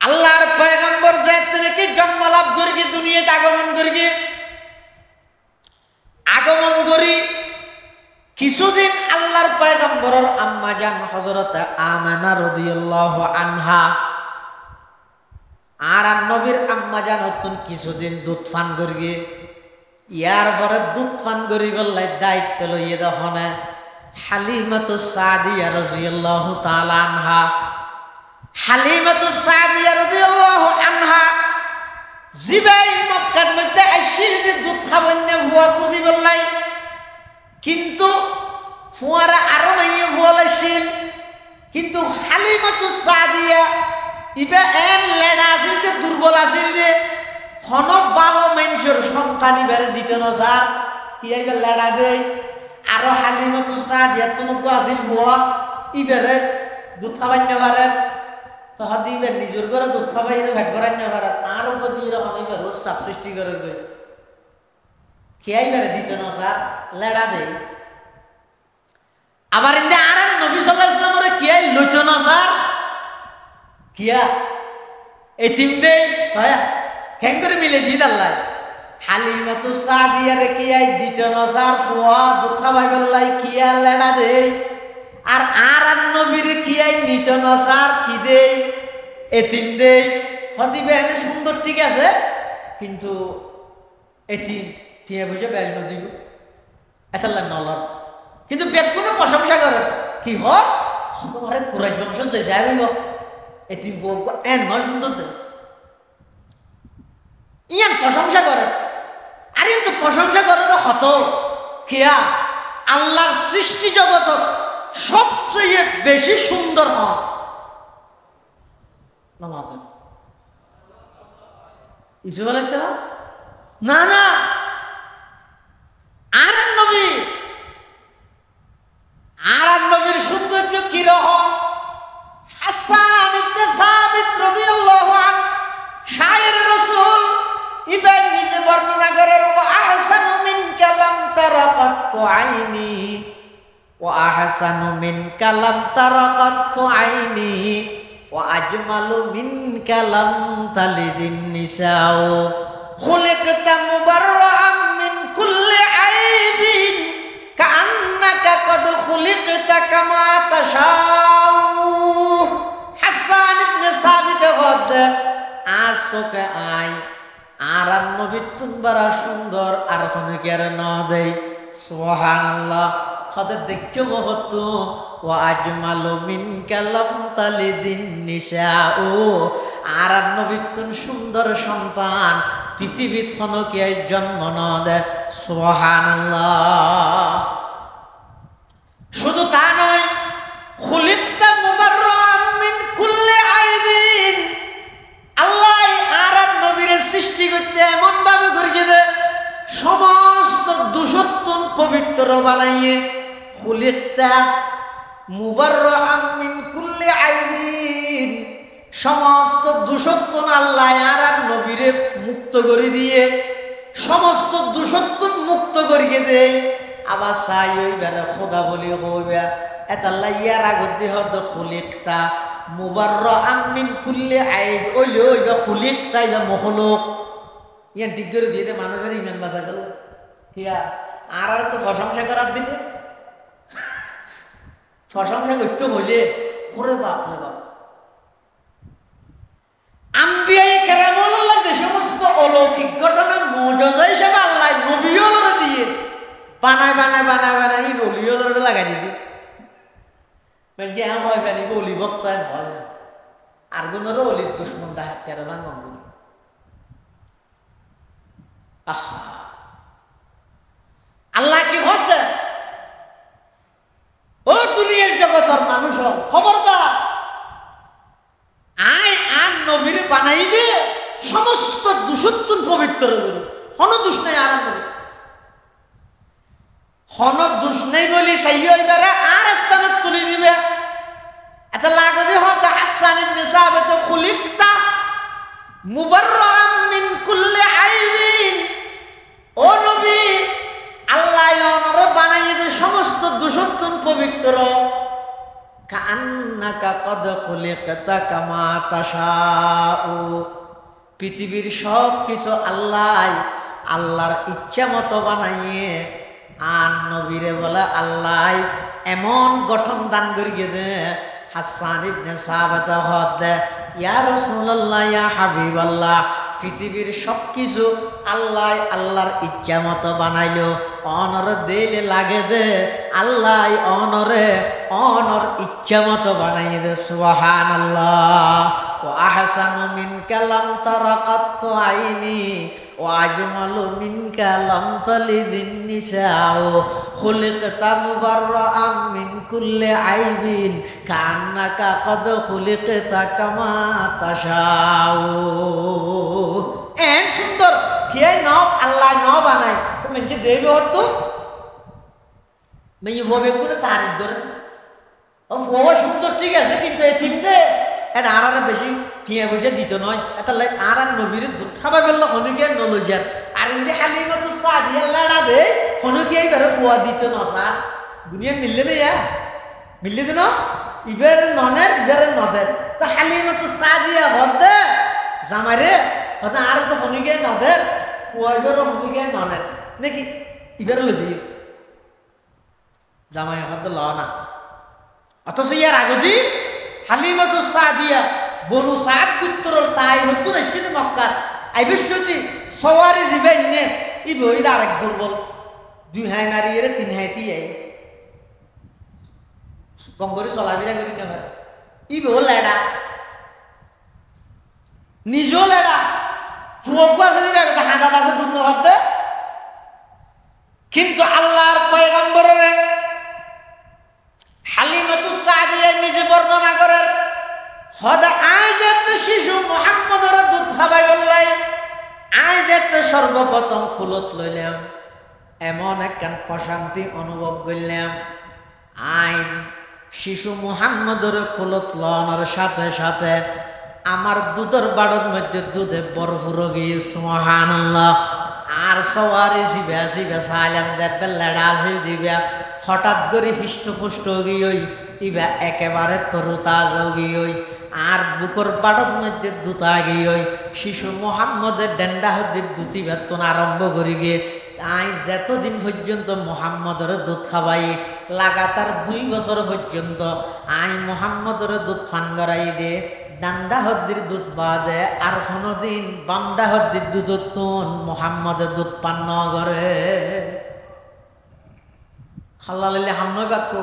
আল্লাহর পয়গম্বর যে তিনি কি জন্ম লাভ করি দুনিয়াতে আগমন করি কিছুদিন আল্লাহর পয়গম্বরের আম্মা জান হযরত আমেনা রাদিয়াল্লাহু আনহা আর নবীর আম্মা জান হতন কিছুদিন দুধ পান করি ইয়ার পরে দুধ পান করি বললে দায়িত্ব লইয়ে দহনে হালিমাতুস সাদিয়া রাদিয়াল্লাহু তাআলা আনহা হালিমাতুস সাদিয়া রাদিয়াল্লাহু আনহা জিবাই মক্কার মধ্যে আসিল যে দুধ খাবেন না হুয়া বুঝি বললাই কিন্তু ফুয়ারা আরো মাইয়ে বলেছিল কিন্তু হালিমাতুস সাদিয়া ইবে এন লেডা আছিল যে দুর্বল আছিল যে হন ভালো মানুষের সন্তান ইবারে দিতে না স্যার কি আইবে লেডা দেই আরো হালিমাতুস সাদিয়া তোমাকে আছিল ফুয়া ইবারে দুধ খাবেন না পারে তো হাদিবে নিজের ঘরে দুধ খাবাই ভেট ভরাই না পারে আর প্রতি অনেক রোজ সাপ সৃষ্টি করে খেয়াই বেড়ে দিত না স্যার লেড়া দেয় আবার ইন্দে আর নবী সাল্লাল্লাহু আলাইহি ওয়াসাল্লামের কিয়াই লইতো না স্যার কিয়া এতিম দেই ছয়া কেন করে মিলে দি আল্লাহ হালিমাতুস সাদিয়ারে কিয়াই দিত না স্যার ফুয়া দুধ খাবাই বললাই কিয়া লেড়া দেই আর নবীর কিয়াই নিত না স্যার কি দেই এতিম দেই হদিবে এনে সুন্দর ঠিক আছে কিন্তু এতিম টিয়া বুঝে বেশ নদী এতাল্লা নলর কিন্তু বেগুনে প্রশংসা করে কি হয় তোমার কুরাইশ বংশ যে যাইব এতিম বউ এন নয় সুন্দর দে ইয়ান প্রশংসা করে আর কিন্তু প্রশংসা করে তো হত কিয়া আল্লাহর সৃষ্টি জগৎ সবচেয়ে বেশি সুন্দর হন ইসুফ আলাইহিস সালাম না না আর নবীর সৌন্দর্য কিরকম হাসান ইবনে সাবিত রাদিয়াল্লাহু আনহু শায়ের রাসূল ইবন নিজে বর্ণনা করেন ওয়া আহসানু মিনকা লাম তারা কাত্তু আইনি ওয়া আহসানু মিনকা লাম তারা কাত্তু আইনি ওয়া আজমালু মিনকা লাম তালিদিন নিসাউ খুলিকতা মুবাররাআন মিন কুল্লি আইবিন কাআন্নাকা কদ খুলিকতা কামা তাশাউ হাসান ইবনে সাবিত গদ আসোকে আই আর নবী তুনবারা সুন্দর আর খনকের ন দেই সুবহানাল্লাহ খদে দেখো বহুত ওয়া আজমালু মিনকা লাম তালিদিন নিসাউ আর নবী তুন সুন্দর সন্তান পৃথিবীত খনকে জন্ম ন দে সুবহানাল্লাহ শুধু তা নয় খুলিকতা মুবাররাআন মিন কুল্লি আইবিন আল্লাহ আর নবীর সৃষ্টি করতে এমন ভাবে করিয়ে দে সমস্ত দোষত্বন পবিত্র বানাইয়ে খুলিকতা মুবাররাআন মিন কুল্লি আইবিন সমস্ত দোষত্বন আল্লাহ আর নবীরে মুক্ত করে দিয়ে সমস্ত দোষত্বন মুক্ত করিয়ে দেয় আবার চাই ওইবারে খোদা বলি হইবা এতাল্লা ইয়ার আগতে হদ খুলিকতা মুবাররাআন মিন কুল্লি আইব ওইলে ওইবা খুলিকতা ইবা মখলুক ইয়ান ঠিক করে দিয়ে দে মানুষের ইমান বাঁচা গেল কিয়া আর তো প্রশংসা করার দিলে প্রশংসা করতে হইলে ওরে বাপ রে বাপ আম্বিয়ায়ে কেরামুল্লাহ যে সমস্ত অলৌকিক ঘটনা মুজিজা হিসেবে আল্লাহ নবীওয়ালারে দিয়ে বানায় নলিওয়ালারে লাগাই দিদি মানে হ্যাঁ হয় পানি অলি বক্তায় ভয় আর গুণেরও অলির দুশ্মন দাহাত তেরো না মঙ্গল আহা আল্লাহ কি হচ্ছে ও দুনিয়ার জগতের মানুষ খবরদার আয় আর নবীরে বানাই দে সমস্ত দূষত্বন পবিত্র হন দুষ নেই আর হন দুষ নেই বলি সেই হইবারে আর স্থানে তুলে দিবে এটা লাগবে হতে হাসান ইবনে সাবিত খুলিকতা মুবাররাআন মিন কুল্লি আইবিন ও নবী আল্লাহ ওনারে বানাই দে সমস্ত দূষত্বন পবিত্র কাআন্নাকা কদ খুলিকতা কামা তাশাউ। পৃথিবীর সব কিছু আল্লাহর ইচ্ছা মতো বানাইয়ে আর নবীরে বলে আল্লাহ এমন গঠন দান করিয়ে দে। হাসান ইবনে সাহাবাত হদ ইয়া রাসূলুল্লাহ ইয়া হাবিবাল্লাহ, পৃথিবীর সব কিছু আল্লাহর ইচ্ছা মতো বানাইলো, অনর দিলে লাগে দে আল্লাহ অনর ইচ্ছা মতো বানাই দে। সুবহানাল্লাহ। ওয়া আহসানু মিনকা লাম তারা কাত্তু আইনি ওয়া আজমালু মিনকা লাম তালিদিন নিসাউ খুলিকতা মুবাররাআম মিন কুল্লি আইবিন কান্নাকা কদ খুলিকতা কামা তাশাউ। এন সুন্দর কে নব আল্লাহ ন বানাই তো মানুষ দেবে হতো মেয়ে হবে করে তারিফ করে ও সুন্দর ঠিক আছে, কিন্তু এই তিনটে এটা আর বেশি কিয়ে বসে দিত নয়। এটা আর নবীর দুধ খাবা বেললো হনুকে নলজার আর ইন্দে হালিমাতু সাদিয়া লাড়া দে হনুকে এইবারে ফুয়া দিত না স্যার দুনিয়া মিললে না ইয়া মিললে দিন ইবারে ননের ইবারে নদের তো হালিমাতু সাদিয়া হদে জামাইরে হতে আর তো হনুকে নদের ফুয়া ইবারে হনুকে ননের নাকি ইবারে লজি জামাই হদ ল না। অথচ ইয়ার আগদি হালিমাতু সাদিয়া বনু সাদ গোত্রর তাই হতো না সেদিন মক্কার আইবিশ্বতি সওয়ারি জিবাই নে ই বইর আরেক দুর্বল দুই হাই মারিয়ে তিন হাইতি আই গঙ্গরি চলাবিরা করি না ই বল লেডা নিজও লেডা ফুয়কু আছে দিবে হাঁটা আছে দুর্ন হতে, কিন্তু আল্লাহর পয়গম্বরের হালিমাতু সাদিয়া নিজে বর্ণনা করেন হদা আইজাত শিশু মুহাম্মদের দুধ খাবাই বললাই আইজাত সর্বপ্রথম কুলত লইলাম এমন একখান প্রশান্তি অনুভব করলাম। আইন শিশু মুহাম্মদের কুলত লওয়ার সাথে সাথে আমার দুধের বাড়ির মধ্যে দুধে বরফুর গিয়ে সুবহানাল্লাহ। আর সওয়ারি জিবা জিবা সালাম দেবে লেডা দিবা হঠাৎ করে হৃষ্টপুষ্ট গিয়ে ইবা একেবারে তরুতাজা গিয়ে আর বুকর বাড়ির মধ্যে দুতা গিয়ে শিশু মুহাম্মদের ডেন্ডা হদ্দির দুটি বেতন আরম্ভ করে গিয়ে আই যতদিন পর্যন্ত মুহাম্মদের দুধ খাবাই লাগাতার 2 বছর পর্যন্ত আই মুহাম্মদের দুধ ফান করাই দে ডান্ডা হদ্দির দুধ বাদে আর কোনদিন বামডা হদ্দির দুধ তুন মুহাম্মদের দুধ পান ন করে। হাল্লালে হামনয় বাক্য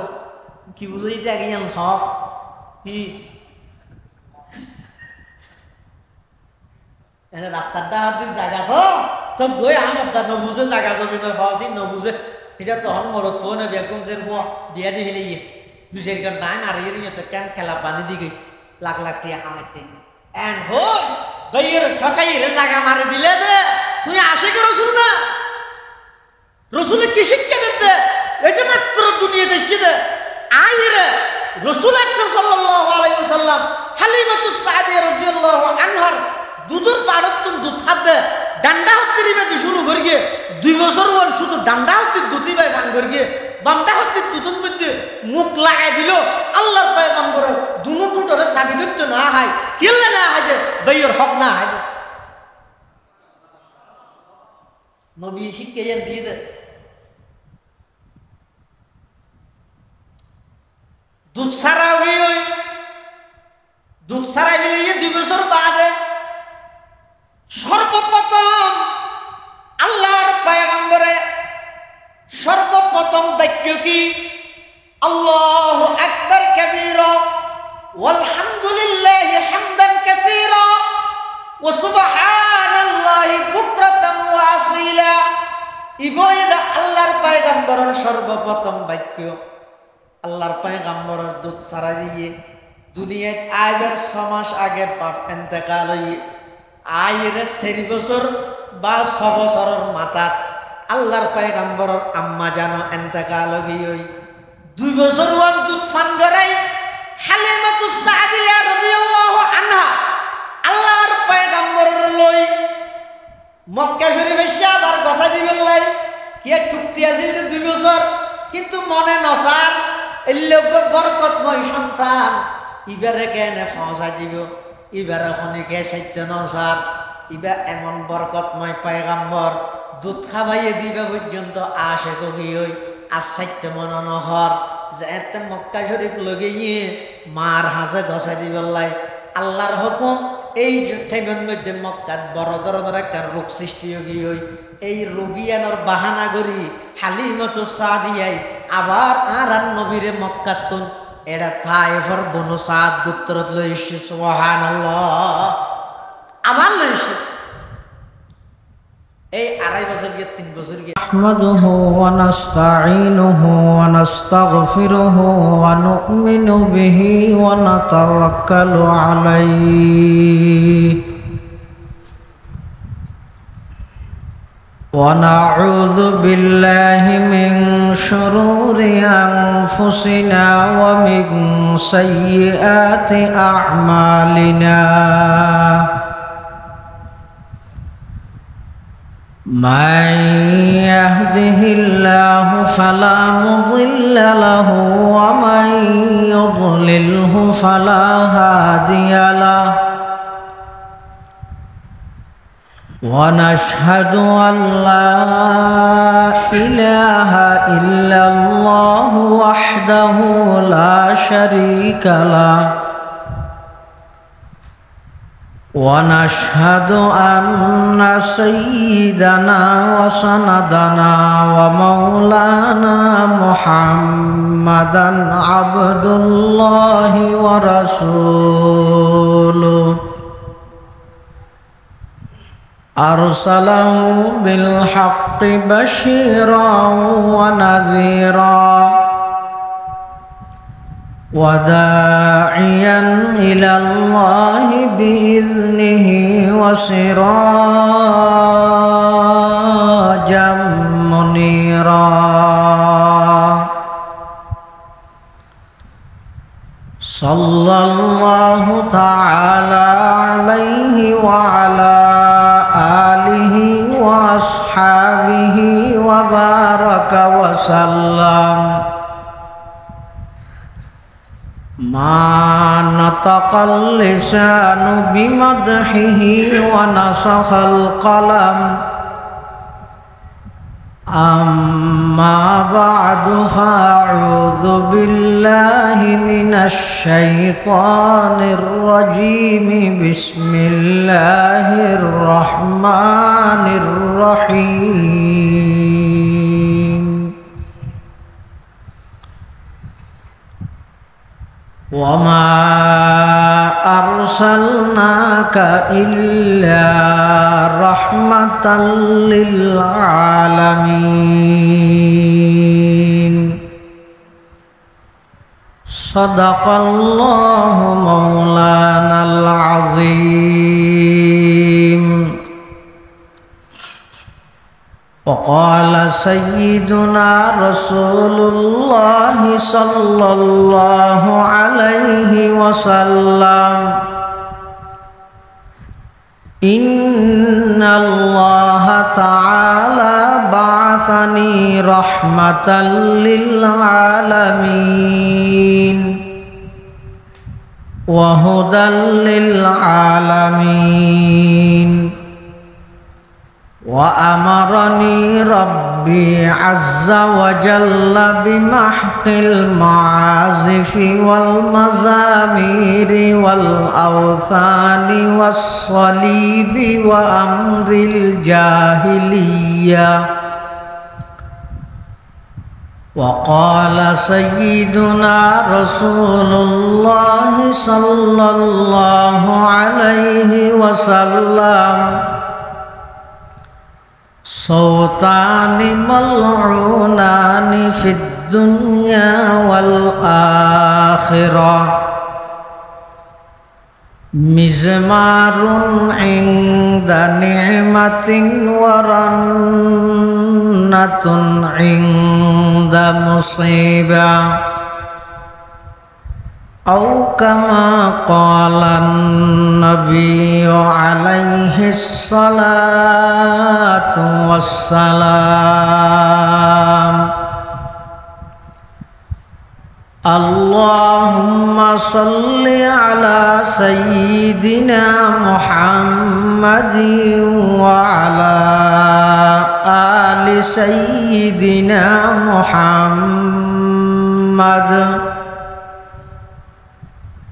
কি বুঝাই জাগিয়ান হক কি এনে রাস্তার ডাহার জায়গা তো গই আমার দা নবুঝে জায়গা জমিনের হওয়া নবুঝে এটা তখন মরত ফোন বেগুন যে বিয়া দি ফেলে ইয়ে 2-4 ঘন্টা টাইম আর ইয়ে তো কেন খেলা বাঁধি দিকে লাখ লাখ টিয়া কামাইতে এন্ড হই দইয়ের ঠকাই রে জায়গা মারি দিলে দে তুই আশিক রাসূল না রাসূলে কি শিক্ষা দিতে এই যে মাত্র দুনিয়াতে এসেছে আইরে রাসূল আকরাম সাল্লাল্লাহু আলাইহি ওয়াসাল্লাম হালিমাতু সাদিয়া রাদিয়াল্লাহু আনহার দুধের বাড়ত দুধ খাতে ডান্ডা হতে দিবে শুরু করে গিয়ে 2 বছর ওর শুধু ডান্ডা হতে দুধই বাই ভাঙ করে গিয়ে বামটা হতে দুধের মধ্যে মুখ লাগাই দিল আল্লাহর পয়গম্বর দুনো টুটরে সাবি ধরতে না হয় কেলে না হয় যে দইয়ের হক না হয় নবী শিক্ষা দিয়ে দেয় দুধ ছাড়াও গিয়ে দুধ ছাড়াই গিয়ে 2 বছর বাদে সর্বপ্রথম আল্লাহর পয়গম্বরে সর্বপ্রথম বাক্য কি আল্লাহু আকবার কাবীরা ওয়ালহামদুলিল্লাহি হামদান কাসীরা ওয়া সুবহানাল্লাহি বুকরাতান ওয়া আসীলা। ইবয়দা আল্লাহর পয়গম্বরের সর্বপ্রথম বাক্য। আল্লাহর পয়গম্বরের দুধ ছাড়া দিয়ে দুনিয়ায় আইবার 6 মাস আগে বাপ ইন্তেকাল হই আইরে 4 বছর বা 6 বছরের মাথাত আল্লাহর পয়গম্বরের আম্মা জানো ইন্তেকাল হই 2 বছর ওয়ান দুধ ফান করাই হালিমাতু সাদিয়া রাদিয়াল্লাহু আনহা আল্লাহর পয়গম্বরের লই মক্কা শরীফে আবার গসা দিবেন লাই কি চুক্তি আছিল 2 বছর কিন্তু মনে নসার এই লোক বরকতময় সন্তান ইবারে কেনে পৌঁছাই দিব ইবারে খনিকে সাইত্য নসার ইবা এমন বরকতময় পায়গাম্বর দুধ খাবাইয়ে দিবা পর্যন্ত আসে কগি হই আর সাইত্য মন নহর যে এতে মক্কা শরীফ লগে মার হাসে ঘষাই দিবলাই আল্লাহর হুকুম এই টাইমের মধ্যে মক্কাত বড় ধরনের একটা রোগ সৃষ্টি হই এই রোগিয়ানোর বাহানা করি হালিমাতু সাদিয়াই আবার আর নবীরে মক্কাতুন এটা তায়েফের বনু সাদ গোত্রত লইছে সুবহানাল্লাহ আবার লইছে এই 2.5 বছর গিয়ে 3 বছর গিয়ে নাহমাদুহু ওয়া নাস্তাঈনুহু ওয়া নাস্তাগফিরুহু ওয়া নু'মিনু বিহি ওয়া নাতাওয়াক্কালু আলাইহি ওয়া নাউযু বিল্লাহি মিন শুরুরি আনফুসিনা ওয়া মিন সাইয়্যাতি আ'মালিনা من يهده الله فلا مضل له ومن يضلله فلا هادي له ونشهد أن لا إله إلا الله وحده لا شريك له ونشهد أن سيدنا وسندنا ومولانا محمدا عبد الله ورسوله أرسله بالحق بشيرا ونذيرا وداعيا إلى الله بإذنه وسراجا منيرا صلى الله تعالى عليه وعلى آله وأصحابه وبارك وسلم ما نطق اللسان بمدحه ونسخ القلم أما بعد فأعوذ بالله من الشيطان الرجيم بسم الله الرحمن الرحيم وما أرسلناك إلا رحمة للعالمين صدق الله مولانا العظيم وقال سيدنا رسول الله صلى الله عليه وسلم إن الله تعالى بعثني رحمة للعالمين وهدى للعالمين وأمرني ربي عز وجل بمحق المعازف والمزامير والأوثان والصليب وأمر الجاهلية وقال سيدنا رسول الله صلى الله عليه وسلم صوتان ملعونان في الدنيا والآخرة مزمار عند نعمة ورنة عند مصيبة أو كما قال النبي عليه الصلاة والسلام اللهم صل على سيدنا محمد وعلى آل سيدنا محمد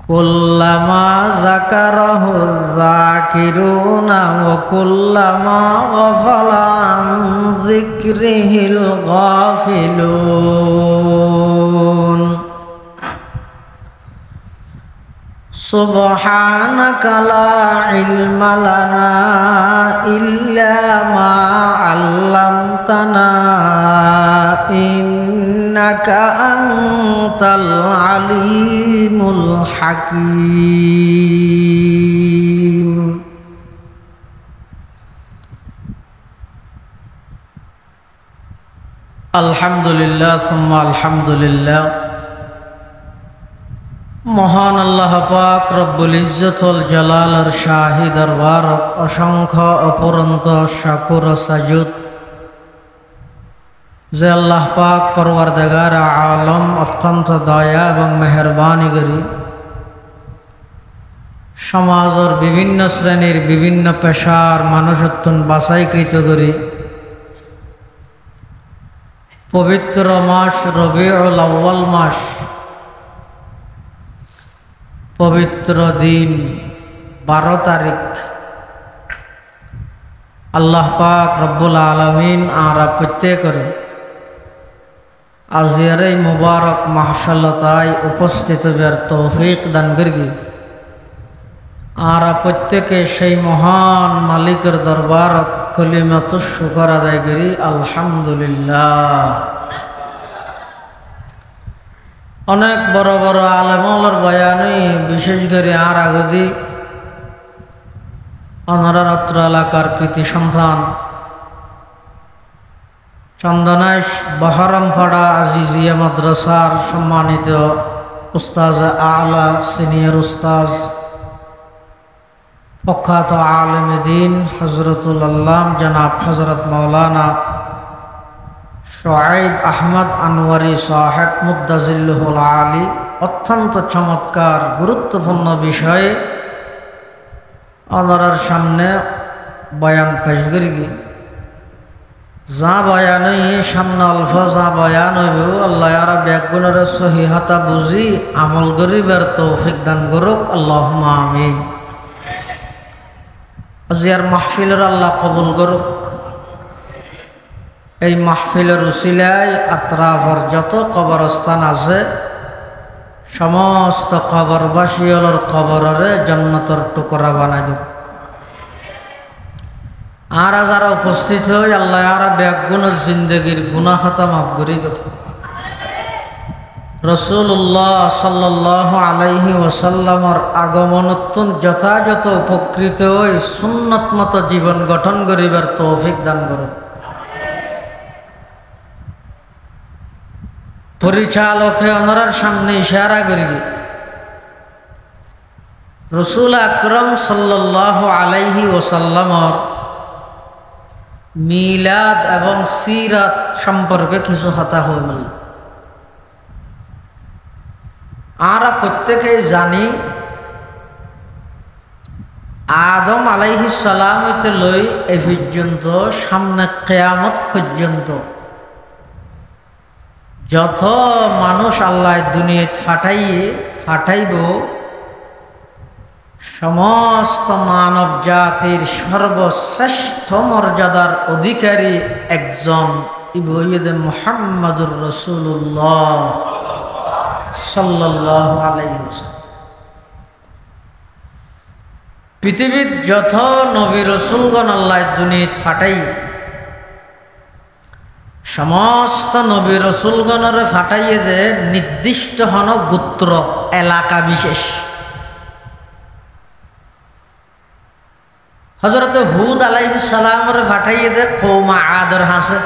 كلما ذكره الذاكرون وكلما غفل عن ذكره الغافلون سبحانك لا علم لنا إلا ما علمتنا إنك أنت العليم الحكيم الحمد لله ثم الحمد لله মহান আল্লাহ পাক রব্বুল ইজ্জতুল জালালের শাহী দরবারত অসংখ্য অপরন্ত শাকুর সাজুদ যে আল্লাহ পাক পরওয়ারদিগার আলম অত্যন্ত দয়া এবং মেহেরবানি করি সমাজের বিভিন্ন শ্রেণীর বিভিন্ন পেশার মানুষত্বন বাছাইকৃত করি পবিত্র মাস রবিউল আউয়াল মাস পবিত্র দিন 12 তারিখ আল্লাহ পাক রব্বুল আলামিন আরা প্রত্যেকের আজিয়ার এই মুবারক মাহফিলতায় উপস্থিত হওয়ার তৌফিক দান করি আরা প্রত্যেকে সেই মহান মালিকের দরবারত কলিমাতুশ শুকর আদায় করি আলহামদুলিল্লাহ। অনেক বড় বড় আলেমর বয়ানে বিশেষ করে আর আগদি অনরারত্র এলাকার কৃতি সন্তান চন্দনাইশ বহরমপাড়া আজিজিয়া মাদ্রাসার সম্মানিত উস্তাজ আলা সিনিয়র উস্তাজ প্রখ্যাত আলেম দ্বীন হযরতুল আল্লাম জনাব হযরত মাওলানা শোয়েব আহমদ আনোয়ারি সাহেব মুদ্দাজিল্লুহুল আলী অত্যন্ত চমৎকার গুরুত্বপূর্ণ বিষয়ে অনরার সামনে বয়ান পেশ করি যা বয়ান সামনে অল্প যা বয়ান হইব আল্লাহ আর ব্যাগুণের সহিহতা বুঝি আমল গরিবের তৌফিক দান করুক আল্লাহুম্মা আমিন। আজিয়ার মাহফিলের আল্লাহ কবুল করুক। এই মাহফিলের উসিলায় আত্রাফর যত কবরস্থান আছে সমস্ত কবরবাসীর কবরের জান্নাতের টুকরা বানাই দেব। আর যারা উপস্থিত হই আল্লাহ আর ব্যাগুণের জিন্দগির গুনাহ খাতা মাফ করে দেব। রাসূলুল্লাহ সাল্লাল্লাহু আলাইহি ওয়াসাল্লামের আগমনোত্তর যথাযথ উপকৃত হই সুন্নত মতো জীবন গঠন করিবার তৌফিক দান করুন। পরিচালকে অনরার সামনে ইশারা করি রাসূল আকরাম সাল্লাল্লাহু আলাইহি ওয়াসাল্লামের মিলাদ এবং সিরাত সম্পর্কে কিছু কথা হইল। আমরা প্রত্যেকেই জানি আদম আলাইহিস সালাম হইতে লই এ পর্যন্ত সামনে কিয়ামত পর্যন্ত যত মানুষ আল্লাহ দুনিয়াত ফাটাইব সমস্ত মানব জাতির সর্বশ্রেষ্ঠ মর্যাদার অধিকারী একজন ইবনে মুহাম্মদুর রাসূলুল্লাহ সাল্লাল্লাহু আলাইহি ওয়াসাল্লাম। পৃথিবীর যত নবী রাসূলগণ আল্লাহ দুনিয়াত ফাটাই সমস্ত নবী রাসূলগণের ফাটাইয়ে দে নির্দিষ্ট হন গোত্র এলাকা বিশেষ। হযরত হুদ আলাইহিস সালামের ফাটাইয়ে দে কওম আদর হাসে।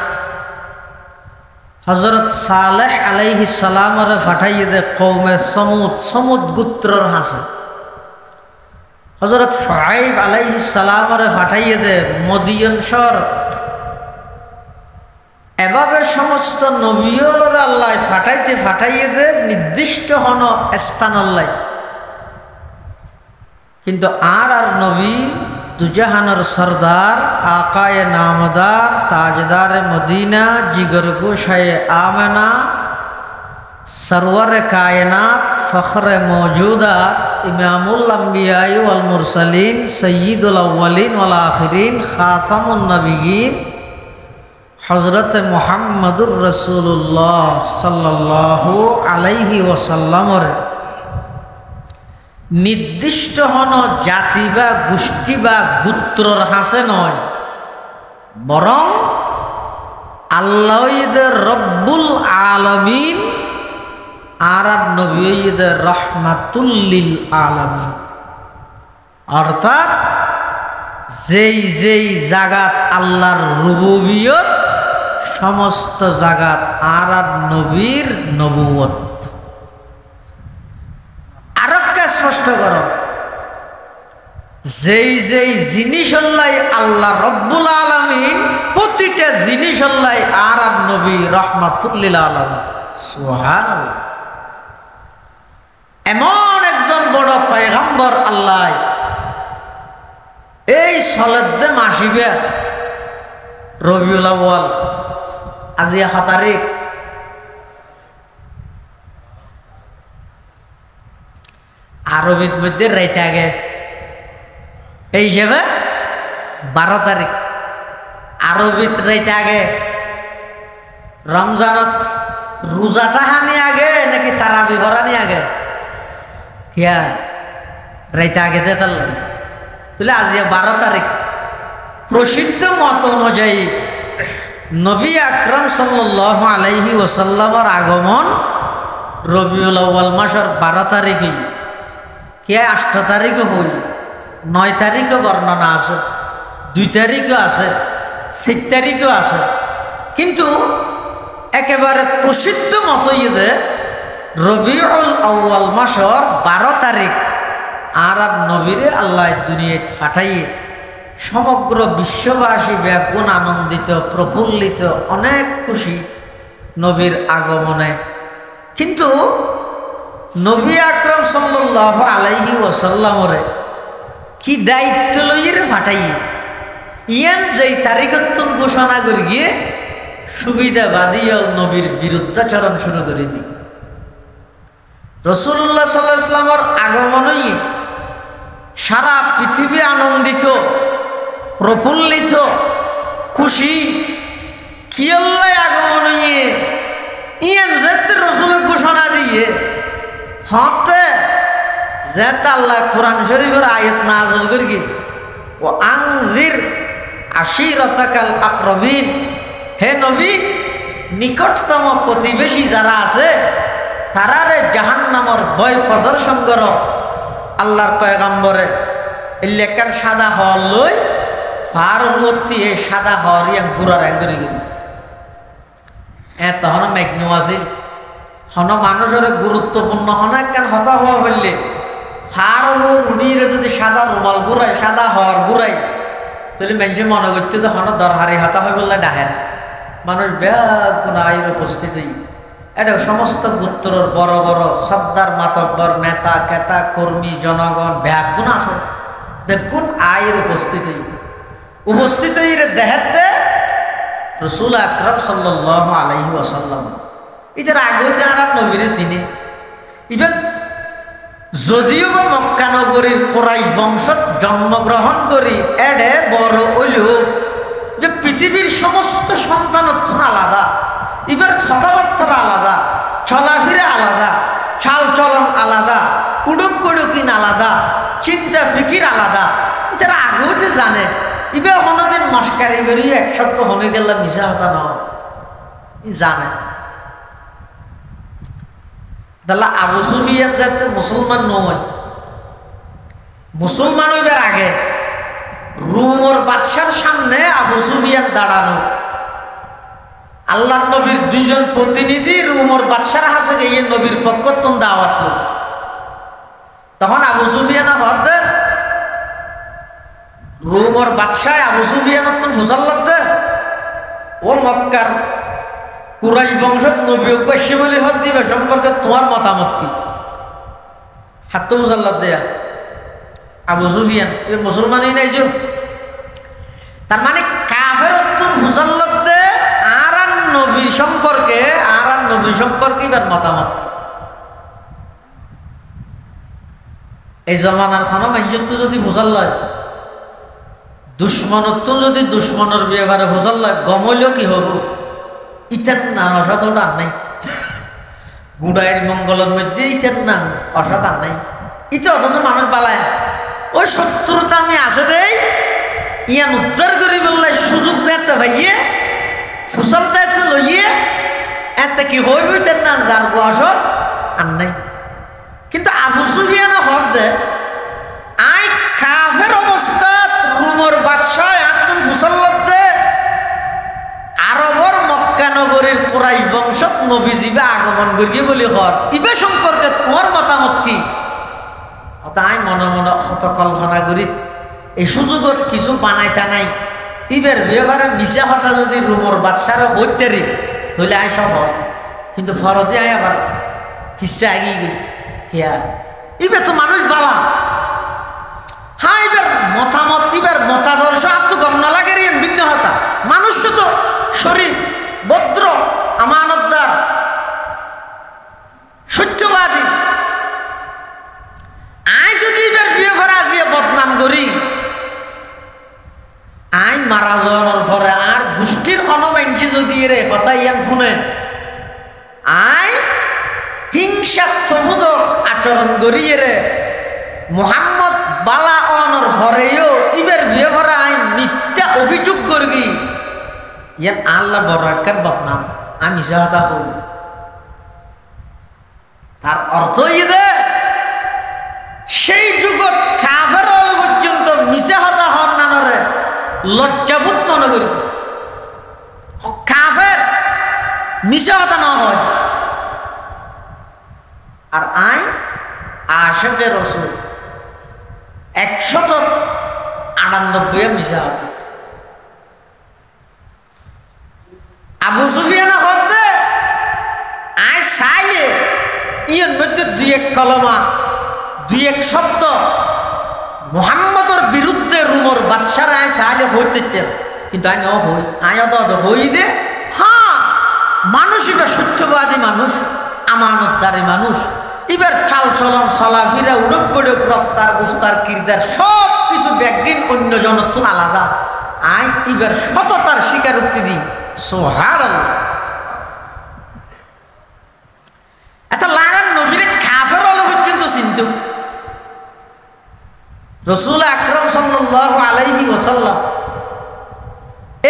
হযরত সালেহ আলাইহিস সালামের ফাটাইয়ে দে কওমে সমুদ গোত্রর হাসে। হযরত শুআইব আলাইহিস সালামের ফাটাইয়ে দে মদিয়ান শরত। এভাবে সমস্ত সমস্ত নবীর আল্লাহ ফাটাইয়ে দে নির্দিষ্ট হন স্থান আল্লাহ, কিন্তু আর নবী দুজাহানের সরদার আকায়ে নামদার তাজদার মদিনা জিগর গোশায়ে আমেনা সরওয়ার কায়নাত ফখরে মৌজুদাত ইমামুল আম্বিয়া ওয়াল মুরসালিন সয়্যিদুল আউয়ালিন ওয়াল আখিরিন খাতামুন নবিয়্যিন হযরত মুহাম্মদুর রাসূলুল্লাহ সাল্লাল্লাহু আলাইহি ওয়াসাল্লামের নির্দিষ্ট হন জাতি বা গোষ্ঠী বা গোত্রর হাসে নয়, বরং আল্লাহ রব্বুল আলামিন আর নবী রহমাতুল লিল আলামিন। অর্থাৎ যেই যেই জাগাত আল্লাহর রুবুবিয়ত সমস্ত জাগাত আর নবীর নবুয়ত। স্পষ্ট করো, যেই যেই জিনিস হল্লাই আল্লাহ রব্বুল আলামিন প্রতিটা জিনিস হল্লাই আর নবী রহমাতুল লিল আলামিন। সুবহানাল্লাহ। এমন একজন বড় পয়গম্বর আল্লাহ এই সলেদে মাসিবে রবিউল আউয়াল আজি 1 তারিখ, আরবির মধ্যে রাইতে আগে এই হিসেবে 12 তারিখ, আরবিত রাইতে আগে। রমজানত রোজাটা হানি আগে নাকি তারাবি ভরানি আগে? হিয়া রাইতে আগে দে তাহলে আজি 12 তারিখ। প্রসিদ্ধ মত অনুযায়ী নবী আকরাম সাল্লাল্লাহু আলাইহি ওয়াসাল্লামের আগমন রবিউল আউয়াল মাসের 12 তারিখে। কে 8 তারিখও হই, 9 তারিখও বর্ণনা আছে, 2 তারিখও আছে, 4 তারিখও আছে, কিন্তু একেবারে প্রসিদ্ধ মত ইয়ে রবিউল আউয়াল মাসের 12 তারিখ আর নবীরে আল্লাহ দুনিয়ায় ফাটাইয়ে সমগ্র বিশ্ববাসী ব্যাকুল আনন্দিত প্রফুল্লিত অনেক খুশি নবীর আগমনে। কিন্তু নবী আকরাম সাল্লাল্লাহু আলাইহি ওয়াসাল্লামরে কি দায়িত্ব লইয়ে ফাটাইয়ে ইয়ান যেই তারিখত ঘোষণা করে গিয়ে সুবিধাবাদী নবীর বিরুদ্ধাচরণ শুরু করে দিই। রাসূলুল্লাহ সাল্লাল্লাহু আলাইহি ওয়াসাল্লামের আগমনই সারা পৃথিবী আনন্দিত প্রফুল্লিত খুশি। কি আল্লাহ আগমন ইয়ান যেতে রসুলের ঘোষণা দিয়ে হতে যেতে আল্লাহ কোরআন শরীফের আয়াত নাযিল করি ও আনজির আশিরাতাকাল আকরাবিন। হে নবী, নিকটতম প্রতিবেশী যারা আছে তারারে জাহান্নামের ভয় প্রদর্শন করো। আল্লাহর পয়গম্বরে ইলেকান সাদা হল লই ফারমতি এই সাদা হর ইয়াং গুড়ার একদরি গেল তখন মেঘনু আছিল হন মানুষের গুরুত্বপূর্ণ হন একখান হতা হওয়া হইলে ফারমর উড়িয়ে যদি সাদা রুমাল ঘুরাই সাদা হর ঘুরাই তাহলে মানুষ মনে করতে তো হন দরহারি হতা হয়ে বললে ডাহের মানুষ ব্যাগুণ আয়ের উপস্থিতি। এটা সমস্ত গোত্রর বড় বড় সর্দার মাতব্বর নেতা কেতা কর্মী জনগণ ব্যাগুণ আছে, ব্যাগুণ আয়ের উপস্থিতি দেখাতে রাসূল আকরাম সাল্লাল্লাহু আলাইহি ওয়াসাল্লাম এটার আগে যারা নবীরে চিনি ইভেন যদিও বা মক্কা নগরীর কুরাইশ বংশ জন্মগ্রহণ করি এডে বড় হইলেও যে পৃথিবীর সমস্ত সন্তান আলাদা, এবার কথাবার্তা আলাদা, চলাফেরা আলাদা, চাল চলন আলাদা, উড়ুক পড়ুকিন আলাদা, চিন্তা ফিকির আলাদা। এটারা আগেও যে জানে এবার কোনোদিন মস্কারি করি এক সপ্তাহ হয়ে গেলে মিশা হতা নয় জানে। তাহলে আবু সুফিয়ান যাতে মুসলমান নয়, মুসলমান হইবার আগে রুমর বাদশার সামনে আবু সুফিয়ান দাঁড়ানো, আল্লাহ নবীর 2 জন প্রতিনিধি রুমর বাদশার হাসে গিয়ে নবীর পক্ষ দাওয়াত। তখন আবু সুফিয়ান হদ রুমর বাদশাহ আবু সুফিয়ান ফুসাল্লাদ ও মক্কার কুরাইশ বংশত নবী অভ্যাসী বলে হত দিবে সম্পর্কে তোমার মতামত কি? হাত তো মুজাল্লাদ দেয়া আবু সুফিয়ান এ মুসলমানই নাই যে, তার মানে কাফের অত্যন্ত মুজাল্লাদ দে আর নবী সম্পর্কে এবার মতামত কি? এই জমানার কোনো মানুষত্ব যদি ফুসাল লয়, দুশ্মনত্ব যদি দুশ্মনের ব্যাপারে ফুসাল লয়, গমইলেও কি হব? ইতার না অসৎ আর নাই, গুড়াইয়ের মঙ্গলের মধ্যে ইতার না অসৎ আর নাই। ইতে অথচ মানুষ পালায় ওই শত্রুতা আমি আছে দেই ইয়ান উদ্ধার করি বললে সুযোগ যাতে ভাইয়ে ফুসল যাতে লইয়ে এতে কি হইব ইতার না যার গো অসৎ আর নাই। কিন্তু আবু সুফিয়ান হক দে আই কাফের অবস্থাত রুমর বাদশাহ আত্মন ফুসল্লত দে আরবর মক্কা নগরীর কুরাইশ বংশত নবীজিবে আগমন করিয়ে বলি হর ইবে সম্পর্কে তোমার মতামত কি? তাই মনে মনে হত কল্পনা করি এই সুযোগত কিছু বানাইতা নাই, ইবের ব্যাপারে মিশা হতা যদি রুমর বাদশারে হইতে রে হইলে আই সফল, কিন্তু ফরতে আয় আবার হিসা আগিয়ে গেল হিয়া ইবে তো মানুষ বালা। হ্যাঁ এবার মতামত এবার মতাদর্শ আর তো গম না লাগে রে ভিন্ন হতা মানুষ তো শরীর ভদ্র আমানতদার সত্যবাদী। আয় যদি এবার বিয়ে ফেরা আজিয়ে বদনাম করি আই মারা যাওয়ার পরে আর গোষ্ঠীর কোনো মানসি যদি এরে কথা ইয়ান শুনে আয় হিংসাত্মক আচরণ করিয়ে রে মোহাম্মদ বালা অনর হরেও ইবের বিয়ে ভরা আইন মিথ্যা অভিযোগ করবি ইয়ান আল্লাহ বড় একটা বদনাম আমি সাহতা হই। তার অর্থ ইয়ে সেই যুগত কাফের পর্যন্ত মিশা হতা হন নানরে লজ্জাবোধ মনে করি কাফের মিশা হতা না হয়। আর আই আশেকে রসুল 198 মিশা হতা। আবু সুফিয়ান হতে আই চাইলে ইয়ের মধ্যে 2-1 কলমা 2-1 শব্দ মোহাম্মদর বিরুদ্ধে রুমর বাদশার আয় চাইলে হইতে, কিন্তু আই হই আয় হই দে। হ্যাঁ মানুষ এবার সত্যবাদী মানুষ আমানতদারি মানুষ এবার চাল চলন চলাফিরা উড়ক বড়ক রফতার গুফতার কিরদার সব কিছু ব্যাগদিন অন্য জনত্বন আলাদা। আই এবার সততার স্বীকারোক্তি দিই সুবহানাল্লাহ। এটা লাগান নবীরে কাফের হলো পর্যন্ত চিন্তু রাসূল আকরাম সাল্লাল্লাহু আলাইহি ওয়াসাল্লাম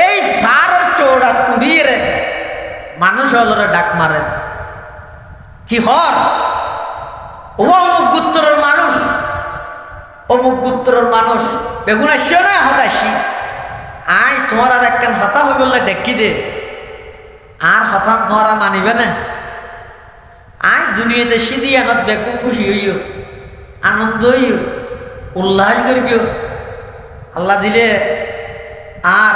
এই ফারের চৌড়াত উড়িয়ে রে মানুষ হলরে ডাক মারে কি হর ও অমুক গোত্রের মানুষ অমুক গোত্রের মানুষ বেগুন আসিও না হতাশি আয় তোমার আর একখান হতা হয়ে বললে ডেকি দে আর হতা তোমার মানিবে না। আয় দুনিয়াতে সিধি আনত বেগুন খুশি হইও আনন্দ হইও উল্লাস করিও আল্লাহ দিলে। আর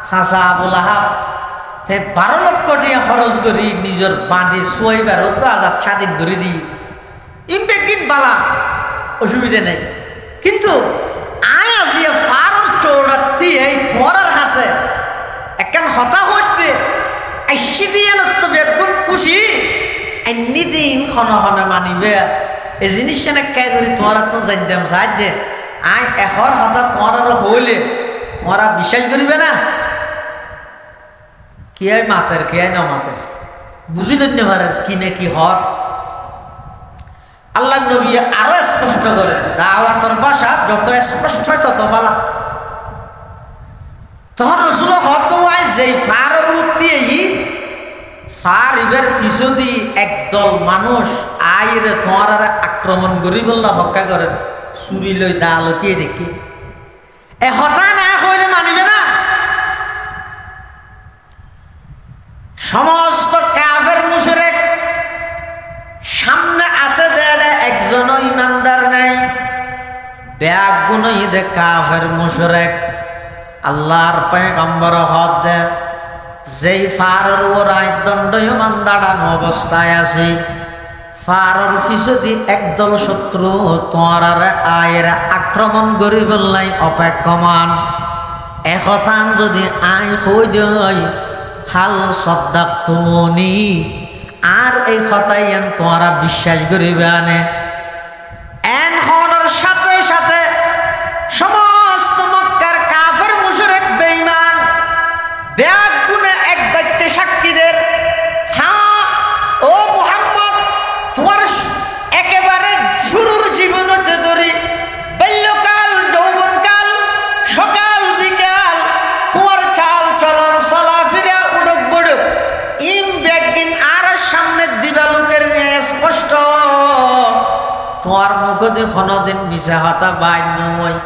চাচা আবুল আহাব 12 লক্ষ টাকা খরচ করি নিজের বাঁধে শুয়াইবার তো আজাদ স্বাধীন করে দিই ইম্পেক্টিভ বালা অসুবিধা নেই। কিন্তু আয় আজিয়া ফারর চৌড়াতি এই তোমার হাসে একখান হতা হইতে আইসি দিয়ে নষ্ট বেগুন খুশি এমনি দিন ক্ষণ মানিবে এই জিনিস না কে করি তোমার তো জানতাম সাহায্য দে আয় এখর হতা তোমার আরো হইলে তোমারা বিশ্বাস করিবে না কি আয় মাতের কি আয় না মাতের বুঝিলেন না পারে কি না কি হর। আল্লাহ নবী আরো স্পষ্ট করেন দাওয়াতের ভাষা যত স্পষ্ট হয় তত ভালো। তখন রসুল হত হয় যে ফারের উঠতে ফার ইবের ফিসদি একদল মানুষ আইরে তোমার আক্রমণ করি বললা হক্কা করেন চুরি লই দা লতিয়ে দেখি এ হতা না হইলে মানিবে না। সমস্ত কাফের মুশরিক সামনে আছে দেড়ে একজনও ইমানদার নাই ব্যাগ গুনই দে কাফের মুশরিক আল্লাহর পয়গম্বর হদ দে যেই ফারর ওরাই দণ্ডয়মান দাঁড়ানো অবস্থায় আছে, ফারর পিছদি একদল শত্রু তোমার আয়ের আক্রমণ করি বললাই অপেক্ষমান। একতান যদি আয় হই দেয় হাল সদ্দাক তুমনি, আর এই কথাই তোমরা বিশ্বাস করিবে আনে। এন হওয়ার সাথে সাথে সমস্ত মক্কার কাফের মুশরিক বেঈমান ব্যাগ গুনে এক বাক্যে সাক্ষীদের, হ্যাঁ ও মুহাম্মদ, তোমার একেবারে শুরুর জীবনতে ধরি বাল্যকাল যৌবনকাল সকাল বিকাল তোমার চাল চলন চলাফেরা উড়ক বড়ক ইম ব্যাগিন আর সামনে দিবা লোকের নিয়ে স্পষ্ট তোমার মুখে কোনদিন মিছা কথা বাইর নয়।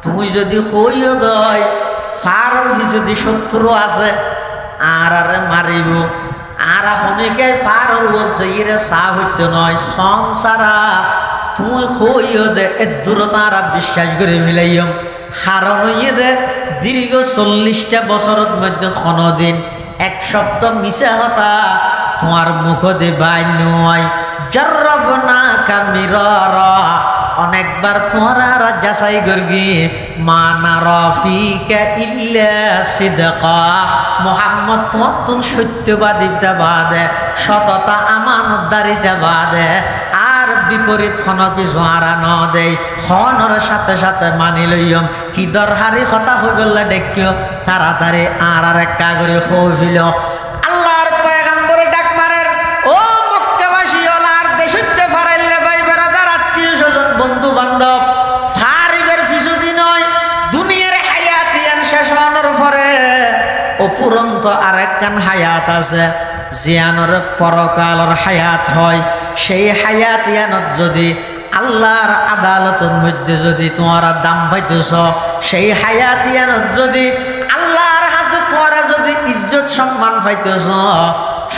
তুমি যদি হইও দয় ফারর যদি শত্রু আছে আর আরে মারিব, আর এখনকে ফারর ওরে চা হইতে নয় সংসারা তুমি হইও দে এ দূরতারা বিশ্বাস করে ফেলাইম। কারণ হইয়ে দে দীর্ঘ 40টা বছরের মধ্যে কোনদিন এক সপ্তাহ মিছা কথা তোমার মুখে বাইর নয়। জরবনা কামিরারা, অনেকবার তোমরা যাচাই করবি, মানা রফিকা ইল্লা সিদকা, মুহাম্মদ তোমার তুন সত্যবাদিতা বাদে সততা আমানতদারিতা বাদে আর বিপরীত হন কিছু আরা ন দেয় হনর সাথে সাথে মানি লইম। কি দরহারি কথা হই বললে দেখিও তাড়াতাড়ি আর এক কাগরে হইল। আল্লাহর পয়গম্বরে ডাক মারের, ও মক্কাবাসী ওলার দেশতে ফারাইলে ভাই বেড়াদার আত্মীয় স্বজন বন্ধু বান্ধব ফারিবের ফিসুদি নয়, দুনিয়ার হায়াতিয়ান শেষ হওয়ার পরে অপুরন্ত আরেকখান হায়াত আছে, জিয়ানোর পরকালর হায়াত হয়। সেই হায়াতিয়ানত যদি আল্লাহর আদালতের মধ্যে যদি তোমারা দাম পাইতেছ, সেই হায়াতিয়ানত যদি আল্লাহর হাসে তোমারা যদি ইজ্জত সম্মান পাইতেছ,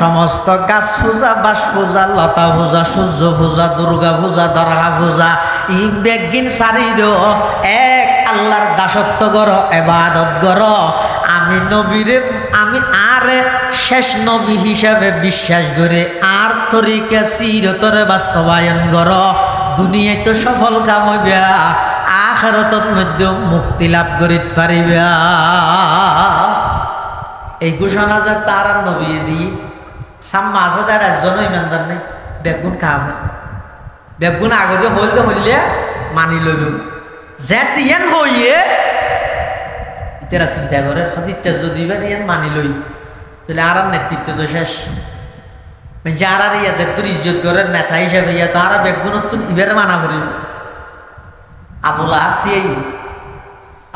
সমস্ত গাছ পূজা বাস পূজা লতা পূজা সূর্য পূজা দুর্গা পূজা দরগা পূজা ই বেগিন সারি দো, এক আল্লাহর দাসত্ব কর এবাদত কর। আমি নবীরে আমি আরে শেষ নবী হিসাবে বিশ্বাস করে আর তরিকা সিরতরে বাস্তবায়ন কর, দুনিয়ায় তো সফল কাম হইবা, আখিরাতের মধ্যে মুক্তি লাভ করিতে পারিবা। এই ঘোষণা যে তার নবী দিয়ে সাম্মা আছে তার একজনও ইমানদার নেই, বেগুন কাফের। বেগুন আগতে হইলে মানি লইব, যেন হইয়ে ইতারা চিন্তা করে সদিত্যা যদি ইয়ান মানি লই তাহলে আর নেতৃত্ব তো শেষ। যারা ইয়া যে তোর ইজ্জত করে নেতা হিসাবে ইয়া তারা বেগুন তুন ইবারে মানা করিব। আবুল আহাব দিয়ে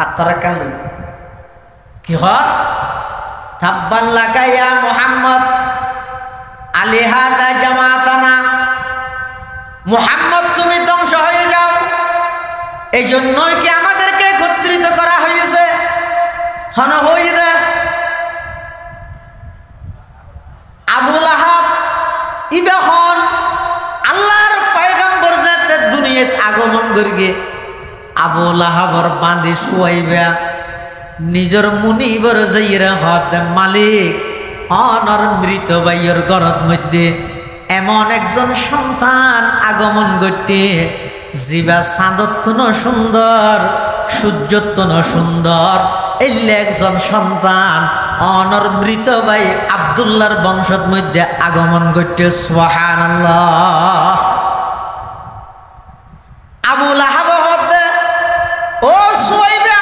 আত্মারা কাল কি হয় তাব্বান লাকা ইয়া মুহাম্মদ আলিহাদা জামাতানা, মুহাম্মদ তুমি ধ্বংস হয়ে যাও, এই জন্যই কি আমাদেরকে একত্রিত করা হয়েছে? হন হয়ে দে আবুল আহাব ইবেহন আল্লাহর পয়গম্বর যাতে দুনিয়াত আগমন করিগে আবুল আহাবর বাঁধি শুয়াইবা নিজের মুনিবর যাইরা হদ মালিক অনর মৃত বাইয়ের গরত মধ্যে এমন একজন সন্তান আগমন করতে জিবা চাঁদত্ব সুন্দর সূর্যত্ব সুন্দর, এলে একজন সন্তান অনর মৃত ভাই আব্দুল্লাহর বংশত মধ্যে আগমন করতে। সুবহানাল্লাহ। আবুল আহাব হতে ও সুয়াইবা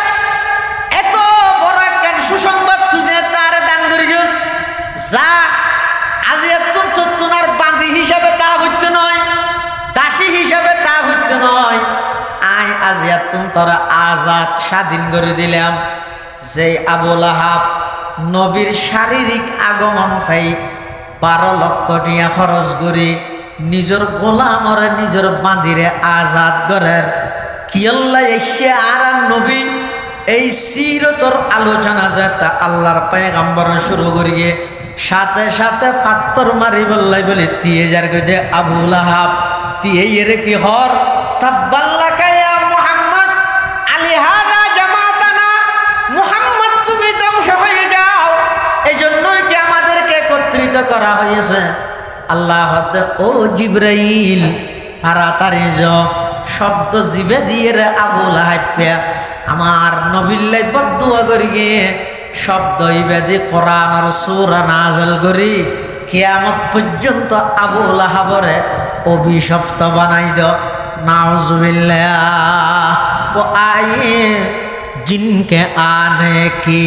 এত বড় একটা সুসংবাদ তুই তার দান করি গেছ, যা আজি তোমার বাঁধি হিসাবে তা হইতে নয়, দাসী হিসাবে তা হইতে নয়, আই আজি তোরা আজাদ স্বাধীন করে দিলাম। যে আবুল আহাব নবীর শারীরিক আগমন পাই 12 লক্ষ টাকা খরচ করে নিজের গোলামরে নিজের বাঁধিরে আজাদ করার কি আল্লাহ এসে আর নবী এই সিরতর আলোচনা যেটা আল্লাহর পয়গম্বর শুরু করিয়ে সাথে সাথে ফাত্তর মারি বললাই বলে তিয়ে যার গদে আবুল আহাব তিয়ে এর কি হর তাব্বাল্লাকা ইয়া মুহাম্মদ আলিহাদা জামাতানা, মুহাম্মদ তুমি ধ্বংস হয়ে যাও, এই জন্যই করা হয়েছে। আল্লাহ ও জিবরাইল তাড়াতাড়ি যাও, শব্দ জিবে দিয়ে রে আবু লাহাব আমার নবিল্লাই বদদুয়া করি গিয়ে শব্দ ইবাদি কোরআনের সূরা নাযিল করি কিয়ামত পর্যন্ত আবু লাহাবরে অভিশপ্ত বানাই দাও। नाउज़ुबिल्लाह। वो आए जिनके आने की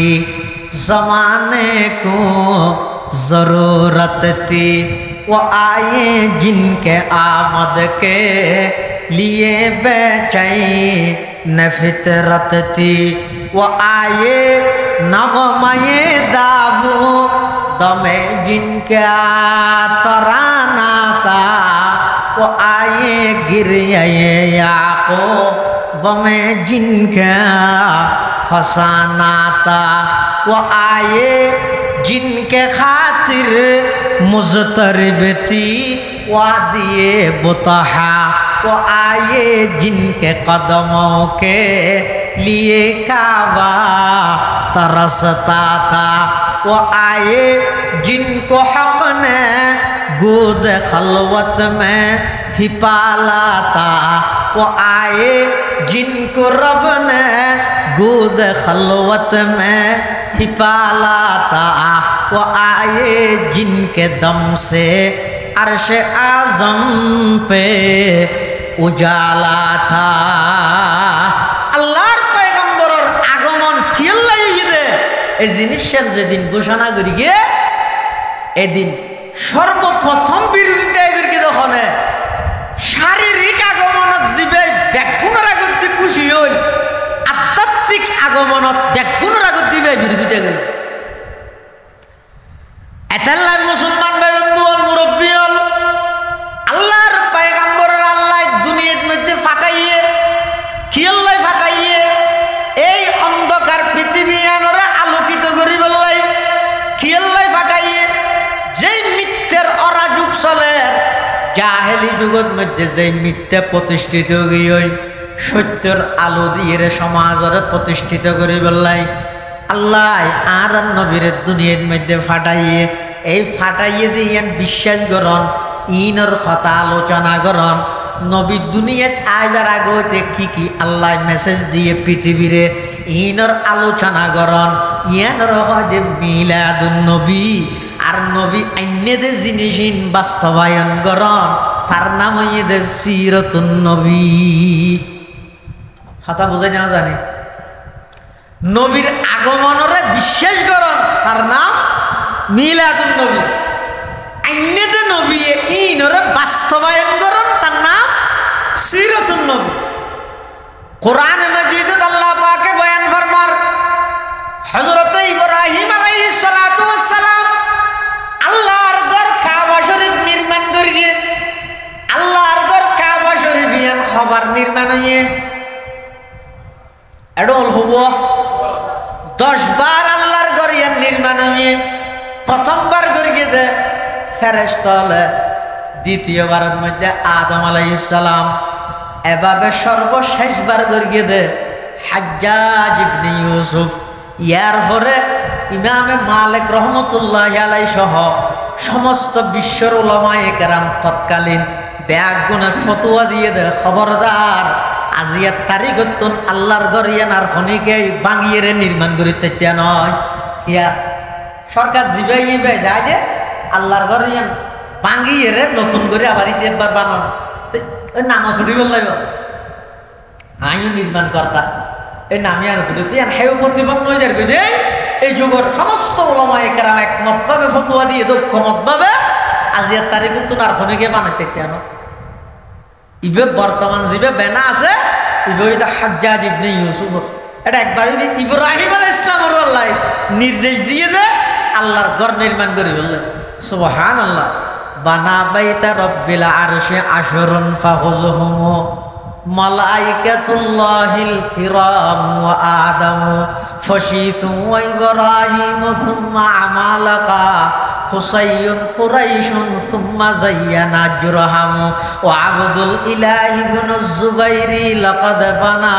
ज़माने को ज़रूरत थी, वो आए जिनके आमद के लिए बेचैन फितरत थी, वो आए नग़मे दाबू दमे जिनका तराना था, वो आए गिरिए याक़ूब में जिनका फसाना था, वो आए जिनके खातिर मुज़तरिब थी वादिए बुतहा, वो आए जिनके कदमों के लिए काबा तरसता था, वो आए जिनको हक़ ने गोद खलवत में ही पाला था, वो आए जिनको रब ने गोद खलवत में ही पाला था, वो आए जिनके दम से अर्श आज़म पे उजाला था। আল্লাহর পয়গম্বরের আগমন কিল্লা ঈদে এই জিনিসের যেদিন ঘোষণা করি গিয়ে এদিন সর্বপ্রথম বিরোধিতা করি তখন শারীরিক আগমনত জীবে ব্যাকুণের আগত খুশি হইল, আধ্যাত্মিক আগমনত ব্যাকুণের আগত দিবে বিরোধিতা করি। এটাল্লাই মুসলমান ভাই বন্ধু হল মুরব্বী হল আল্লাহর পয়গম্বরের আল্লাহ দুনিয়ার মধ্যে ফাটাইয়ে কিল্লাই ফাটাইয়ে এই অন্ধকার পৃথিবী আনরা আলোকিত করি বললাই কিল্লাই ফাটাইয়ে যেই মিথ্যের অরাজুগ চলে জাহেলি যুগের মধ্যে যেই মিথ্যা প্রতিষ্ঠিত গিয়ে সত্যের আলো দিয়ে সমাজরে প্রতিষ্ঠিত করি বললাই আল্লাহ আর নবীর দুনিয়ার মধ্যে ফাটাইয়ে এই ফাটাইয়ে দিয়ে বিশ্বাস করন ইনর কথা আলোচনা করন নবী দুনিয়াত আইবার আগতে কি আল্লাহ মেসেজ দিয়ে পৃথিবীরে ইনর আলোচনা করন ইয়ানর হয় যে মিলাদুন নবী আর নবী অন্যদের জিনিস বাস্তবায়ন করন তার নাম হইয়ে সিরাতুন নবী। কথা বুঝাই না জানি নবীর আগমনরে বিশ্বাস করন তার নাম মিলাদুন নবী, অন্যদের নবী ইনরে বাস্তবায়ন করন তার নাম সিরাতুন নবী। কোরআন মাজিদে আল্লাহ পাকে বয়ান ফরমার হযরত ইব্রাহিম আলাইহিস সালাতু ওয়াস সালাম আল্লাহর ঘর কাবা শরীফ নির্মাণ করিয়ে আল্লাহর ঘর কাবা শরীফ ইয়ান খবর নির্মাণ হইয়ে এডল হব 10 বার আল্লাহর ঘর ইয়ান নির্মাণ হইয়ে প্রথমবার করিয়ে দে ফেরেশতা হলে দ্বিতীয়বারের মধ্যে আদম আলাইহিস সালাম এভাবে সর্বশেষবার করিয়ে দে হাজ্জাজ ইবনে ইউসুফ ইয়ার পরে ইমামে মালিক রহমতুল্লাহ আলাই সহ সমস্ত বিশ্বের উলামায়ে কেরাম তৎকালীন ব্যাগুনে ফতোয়া দিয়ে দে খবরদার আজিয়ার তারিখতুন আল্লাহর ঘর ইয়ানার খনিকে ভাঙিয়ে নির্মাণ করিতে নয় ইয়া সরকার জিবাইবে যায় যে আল্লাহর ঘর ইয়ান ভাঙিয়ে নতুন করে আবার ইতে একবার বানান ওই নাম থুড়ি বললাইব আইন নির্মাণ কর্তা এই নামে আর তুই তুই হেউ প্রতিপন্ন হয়ে যাবি যে এই যুগের সমস্ত ওলামায়ে কেরাম একমত ভাবে ফতোয়া দিয়ে দক্ষমত ভাবে আজিয়ার তারিখ কিন্তু আর খনিকে বানাইতে কেন ইবে বর্তমান জিবে বেনা আছে ইবে এটা হাজ্জাজ ইবনে ইউসুফ এটা একবার যদি ইব্রাহিম আলাইহিস সালামের আল্লাহ নির্দেশ দিয়ে দে আল্লাহর ঘর নির্মাণ করে বললে সুবহানাল্লাহ। বানা বাইতা রব্বিল আরশি আশরুন ফাখুযুহুম মালাইকাতুল্লাহিল কিরাম ওয়া আদম ফশীসু ওয়া ইব্রাহিম সুম্মা আমালাকা হুসাইয়ুন কুরাইশুন সুম্মা যায়্যানা জুরহাম ওয়া আবদুল ইলাহি ইবনু যুবাইরি লাকাদ বানা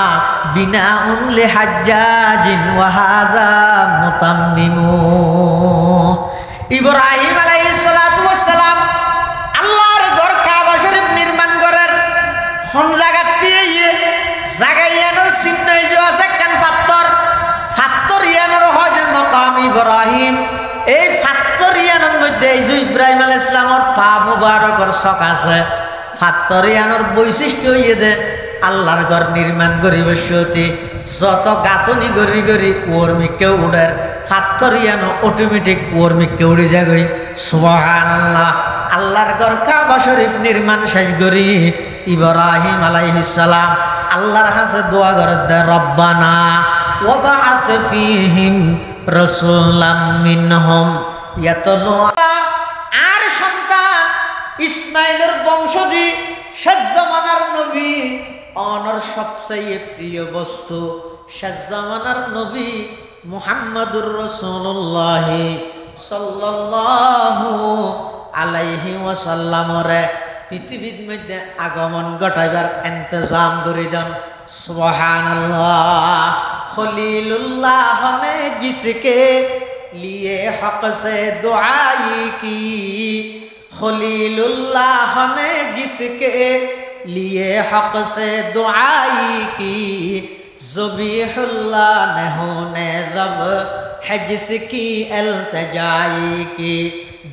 বিনাউন লিহাজ্জাজিন ওয়া হাযা মুতাম্মিমু। ইব্রাহিম আলাইহিস সালাম কোন জায়গা দিয়ে জাগাইয়ানোর চিহ্ন আছে কেন ফাত্তর ইয়ানোর হয় যে মকাম ইব্রাহিম। এই ফাত্তর ইয়ানোর মধ্যে এই যে ইব্রাহিম আলাইহিস সালামের পা মুবারকর চক আছে। ফাত্তর ইয়ানোর বৈশিষ্ট্য হইয়ে দে আল্লাহর ঘর নির্মাণ করিবে সতী যত গাঁথনি গড়ি গড়ি ওর্মিকে উড়ার ফাত্তর ইয়ানো অটোমেটিক ওর্মিকে উড়ে যাগই। সুবহানাল্লাহ। আল্লাহর ঘর কাবা শরীফ নির্মাণ শেষ করি ইব্রাহিম আলাইহিস সালাম আল্লাহর কাছে দোয়া করে দেয় রব্বানা ওয়াবআথ ফীহিম রাসূলাম মিনহুম ইয়াতলু। আর সন্তান ইসমাইলের বংশধি শেষ জামানার নবী অনর সবচেয়ে প্রিয় বস্তু শেষ জামানার নবী মুহাম্মাদুর রাসূলুল্লাহ সাল্লাল্লাহু আলাইহি ওয়াসাল্লামরে পৃথিবীর মধ্যে আগমন ঘটাইবার ইন্তজাম করে দেন। সুবহানাল্লাহ। খলিলুল্লাহ ने जिसके लिए हक से दुआई की खलीलुल्लाह ने जिसके लिए हक से दुआई की ज़बीहुल्लाह ने होने जब है जिसकी इल्तिजाई की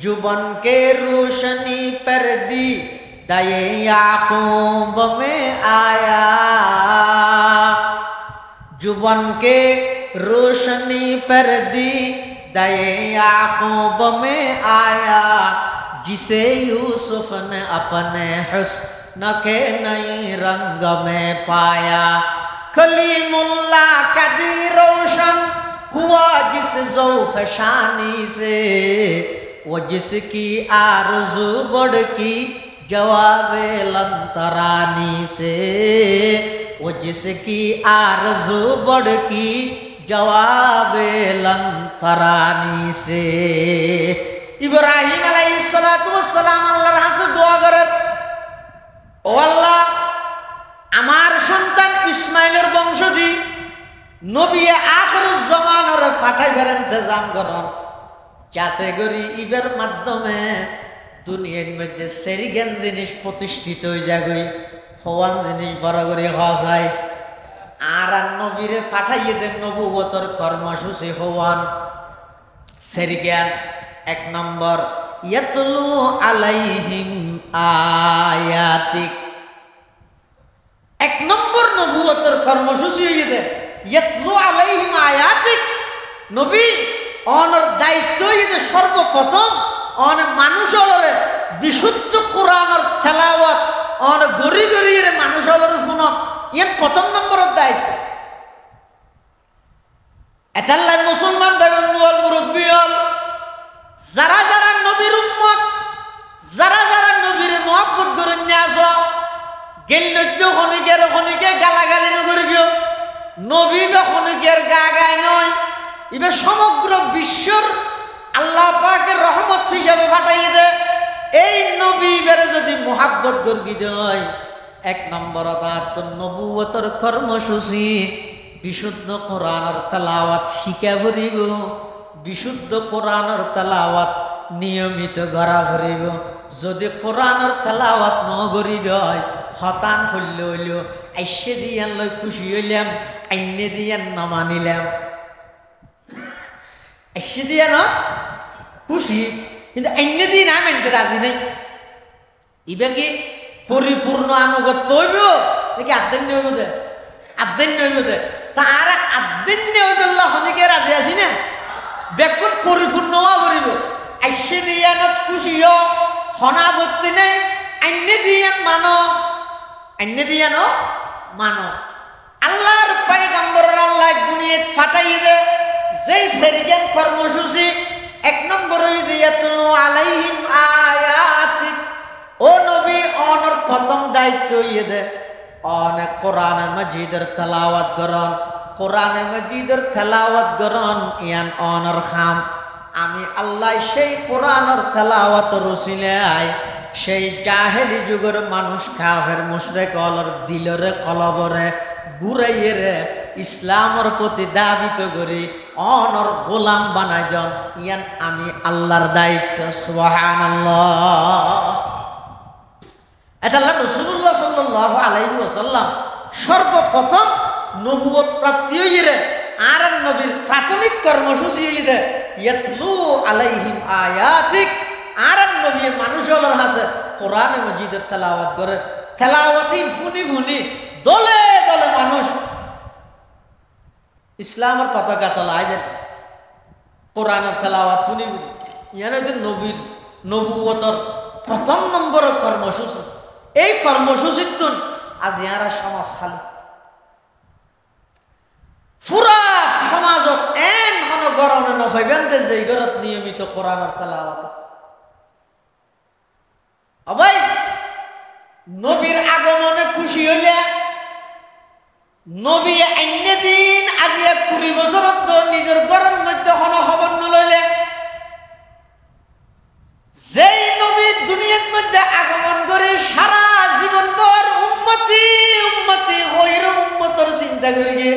जुबन के रोशनी पर दी दाए याकूब में आया जुबन के रोशनी पर दी दाए याकूब में आया जिसे यूसुफ ने अपने हुस्न के नई रंग में पाया। कलीमुल्लाह का दी रोशन हुआ जिस ज़ौफ़ शानी से वो जिसकी आरज़ू बढ़ की जवाबे लंतरानी से वो जिसकी आरज़ू बढ़ की जवाबे लंतरानी से। ইব্রাহিম আলাইহিস সালাতু ওয়াস সালাম আল্লাহর কাছে দোয়া করেন ও আল্লাহ আমার সন্তান ইসমাইলের বংশধি নবী আখিরুজ জামানের পাঠাইবার ইন্তজাম করেন যাতে করে ইবের মাধ্যমে দুনিয়ার মধ্যে সেরিগান জিনিস প্রতিষ্ঠিত হয়ে যাবে হওয়ান জিনিস বড় করে হওয়া যায়। আর নবীরে পাঠাইয়ে দেন নবুয়তর কর্মসূচি হওয়ান সেরিগান। এক নম্বর ইয়াতলু আলাইহিম আয়াতিক। এক নম্বর নবুয়তের কর্মসূচি হয়ে দেন ইয়াতলু আলাইহিম আয়াতিক। নবী অনর দায়িত্ব হয়ে যে সর্বপ্রথম অন মানুষ হলরে বিশুদ্ধ কোরআনের তেলাওয়াত অন গরি গরি মানুষ হলরে শুনন ইয়ান প্রথম নম্বরের দায়িত্ব। এটাল্লাই মুসলমান ভাই বন্ধু হল মুরব্বী হল যারা যারা নবীর উম্মত যারা যারা নবীর মহব্বত করে নিয়ে আস গেল্য খনিকে গালাগালি নকরিব নবী বা খনিকের গা গায় নয় এবার সমগ্র বিশ্বর আল্লাহ পাকের রহমত হিসাবে পাঠাইয়ে দে। এই নবী বেড়ে যদি মহাব্বত গর্বিত হয় এক নম্বর তার নবুয়তর কর্মসূচি বিশুদ্ধ কোরআনের তেলাওয়াত শিখা ভরিব বিশুদ্ধ কোরআনের তেলাওয়াত নিয়মিত গড়া ভরিব। যদি কোরআনের তেলাওয়াত ন গড়ি দেয় হতান হইল হইল আইসে দিয়ান লই খুশি হইলাম আইনে দিয়ান ন মানিলাম আইসে দিয়া ন খুশি কিন্তু আইনে দিয়ে না মানতে রাজি নাই। ইবা কি পরিপূর্ণ আনুগত্য হইব নাকি আদ্যান্য হইব দে আদ্যান্য হইব দে তার আদ্যান্য হইবল্লা হনিকে রাজি আছি না বেকুন পরিপূর্ণ হওয়া করিব আইসে দিয়ানত খুশি হনাবত্তি নেই আইনে দিয়ান মানো আইনে দিয়ান মানো। আল্লাহর পয়গম্বর আল্লাহ দুনিয়াত ফাটাইয়ে দে যেই সেরিগান কর্মসূচি এক নম্বর হই দিয়াতুল আলাইহিম আয়াতিক। ও নবী অনর প্রথম দায়িত্ব হইয়ে দে অনেক কোরআনে মাজিদের তেলাওয়াত করন কোরআনে মাজিদের তেলাওয়াত করন ইয়ান অনর খাম। আমি আল্লাহ সেই কোরআনের তেলাওয়াতের উসিলায় সেই জাহেলি যুগের মানুষ কাফের মুশরিক অলর দিলরে কলবরে ঘুরাইয়ে রে ইসলামের প্রতি দাবিত করি অনর গোলাম বানাই যান ইয়ান আমি আল্লাহর দায়িত্ব। সুবহানাল্লাহ। এটা আল্লাহ রাসূলুল্লাহ সাল্লাল্লাহু আলাইহি ওয়াসাল্লাম সর্বপ্রথম নবুয়ত প্রাপ্তি হইরে আর নবীর প্রাথমিক কর্মসূচি হইরে ইয়াতলু আলাইহিম আয়াতিক আর নবী মানুষের হাসে কোরআন মজিদের তেলাওয়াত করে তেলাওয়াতি ফুনি ফুনি দলে দলে মানুষ ইসলামের পতাকা তোলায় যে কোরআনের তেলাওয়াত শুনি ইয়ার নবীর নবুয়তর প্রথম নম্বরের কর্মসূচি এই কর্মসূচির তুন আজ ইয়ারা সমাজ খালি পুরা সমাজত এন হন গরমে নফাইবেন দে যে ঘরত নিয়মিত কোরআনের তেলাওয়াত অবাই নবীর আগমনে খুশি হইলে নবী অন্য দিন আজিয়া 20 বছরত নিজের ঘরের মধ্যে কোনো খবর নলইলে যেই নবী দুনিয়ার মধ্যে আগমন করে সারা জীবন ভর উম্মতি উম্মতি হইর উম্মতর চিন্তা করি গে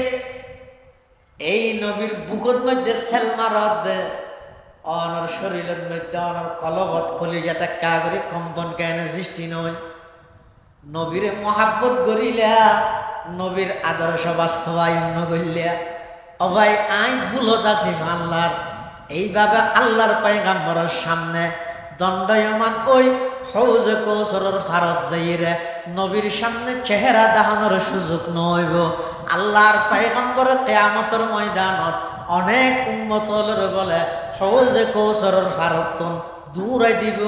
এই নবীর বুকত মধ্যে সেলমারত অনর শরীরের মধ্যে অনর কলবত কলিজাতে কাগরে কম্পন কেন সৃষ্টি নয় নবীরে মহাব্বত করিলা নবীর আদর্শ বাস্তবায়ন করিলা অবাই আই ভুলত আছি আল্লাহর এইভাবে আল্লাহর পয়গম্বরের সামনে দণ্ডায়মান ওই হৌজ কৌসরের ফারত যাইরে নবীর সামনে চেহারা দেখানোর সুযোগ নইব আল্লাহর পয়গম্বর কিয়ামতের ময়দানত অনেক উম্মতলের বলে হৌজ কৌসরের ফারতন দূরাই দিব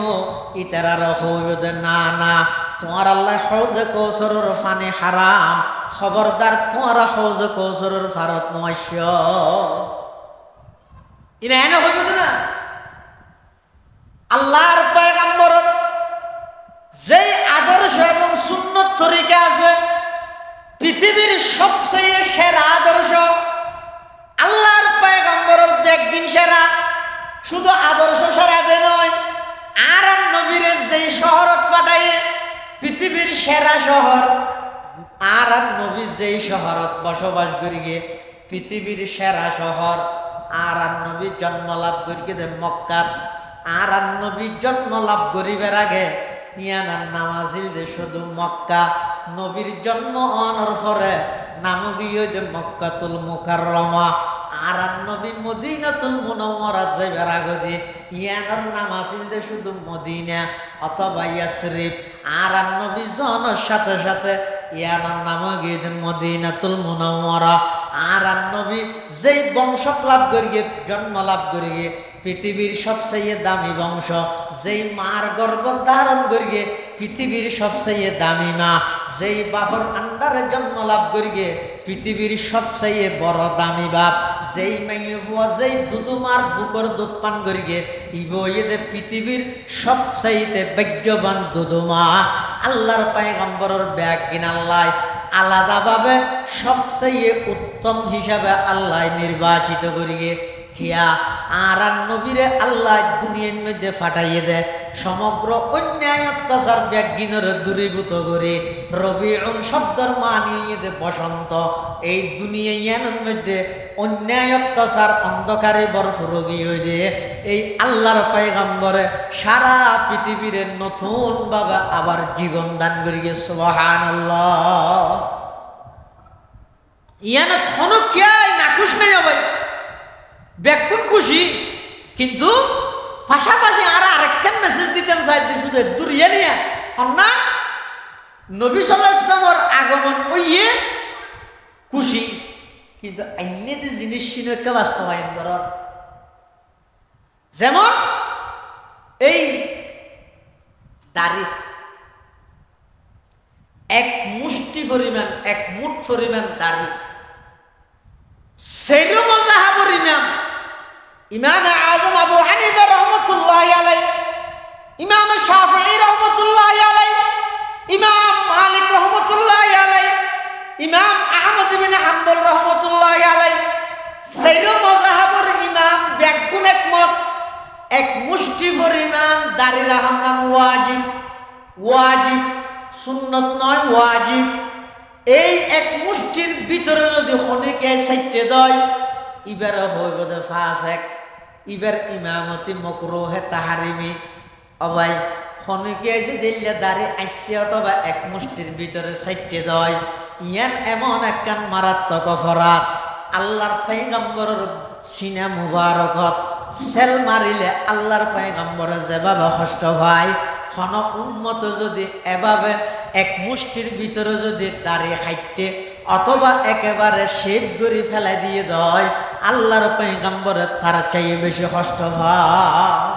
ইতারার হইব দে না না তোমার আল্লাহ হৌজ কৌসরের পানি হারাম খবরদার তোমার হৌজ কৌসরের ফারত নয়স ইনা এনে হইব না আল্লাহর পয়গম্বর যেই আদর্শ এবং সুন্নত তরিকা আছে পৃথিবীর সবচেয়ে সেরা আদর্শ আল্লাহর পয়গম্বরের একদিন সেরা শুধু আদর্শ সেরা যে নয় আর নবীর যেই শহরত পাঠাইয়ে পৃথিবীর সেরা শহর আর নবী যেই শহরত বসবাস করি গে পৃথিবীর সেরা শহর আর নবী জন্ম লাভ করি গে মক্কাত আর নবী জন্ম লাভ করিবার আগে ইয়ানার নামাজিল যে শুধু মক্কা নবীর জন্ম অনর পরে নাম গিয়ে যে মক্কাতুল মুকাররমা আর নবী মদিনাতুল মুনাওয়ারাত যাইবার আগে দিয়ে ইয়ানার নামাজিল যে শুধু মদিনা অথবা ইয়াসরিফ আর নবী জন্মের সাথে সাথে ইয়ানার নাম গিয়ে যে মদিনাতুল মুনাওয়ারা আর নবী যেই বংশত লাভ করিয়ে জন্ম লাভ করিয়ে পৃথিবীর সবচেয়ে দামি বংশ যেই মার গর্ভ ধারণ করিয়ে পৃথিবীর সবচেয়ে দামি মা যেই বাপর আন্ডারে জন্ম লাভ করিয়ে পৃথিবীর সবচেয়ে বড় দামি বাপ যেই মেয়ে ফুয়া যেই দুধুমার বুকর দুধ পান করিয়ে ইবইদে পৃথিবীর সবচেয়ে ভাগ্যবান দুধুমা আল্লাহর পয়গম্বরের ব্যাগ কিনাল্লাই আলাদাভাবে সবচেয়ে উত্তম হিসাবে আল্লাহ নির্বাচিত করিয়ে হিয়া আর নবীরে আল্লাহ দুনিয়ার মধ্যে ফাটাইয়ে দেয় সমগ্র অন্যায় অত্যাচার ব্যাগিনের দূরীভূত করে রবিউল শব্দের মানিয়ে দে বসন্ত এই দুনিয়ার মধ্যে অন্যায় অত্যাচার অন্ধকারে বরফ রোগী হয়ে দিয়ে এই আল্লাহর পয়গম্বরে সারা পৃথিবীর নতুন ভাবে আবার জীবন দান করিয়ে সুবহানাল্লাহ ইয়ানা কোনো কেয়াই নাকুশ নাই হবে ব্যাকুন খুশি কিন্তু পাশাপাশি আর আরেকখান মেসেজ দিতেন চাইতে শুধু দূরিয়ে নিয়ে না নবী সাল্লাল্লাহু আলাইহি ওয়াসাল্লামের আগমন হইয়ে খুশি কিন্তু অন্য যে জিনিস ছিল একটা বাস্তবায়ন করার যেমন এই দাড়ি এক মুষ্টি পরিমাণ এক মুঠ পরিমাণ দাড়ি সেইরকম মাযহাবের ইমাম আযম আবু হানিফা রাহমাতুল্লাহি আলাইহি ইমাম শাফিঈ রাহমাতুল্লাহি আলাইহি ইমাম মালিক রাহমাতুল্লাহি আলাইহি ইমাম আহমদ ইবনে হাম্বল রাহমাতুল্লাহি আলাইহি সেইরকম মাযহাবের ইমাম ব্যাকুন একমত এক মুষ্টি পরিমাণ দাড়ি রাখার নাম ওয়াজিব ওয়াজিব সুন্নত নয় ওয়াজিব এই এক মুষ্টির ভিতরে যদি খনিকে সাইটে দেয় ইবার হইব দে ফাসেক ইবার ইমামতি মাকরুহে তাহারিমি অবাই খনিকে এসে দিল্লে দাঁড়িয়ে আইসে অথবা এক মুষ্টির ভিতরে সাইটে দেয় ইয়ান এমন একখান মারাত্মক অপরাধ আল্লাহর পয়গম্বরের সিনা মুবারকত সেল মারিলে আল্লাহর পয়গম্বরে যেভাবে কষ্ট পায় কোন উম্মত যদি এভাবে এক মুষ্টির ভিতরে যদি দাঁড়িয়ে খাইতে অথবা একেবারে শেভ করে ফেলাই দিয়ে দেয় আল্লাহর পয়গম্বরের তার চাইয়ে বেশি কষ্ট হয়।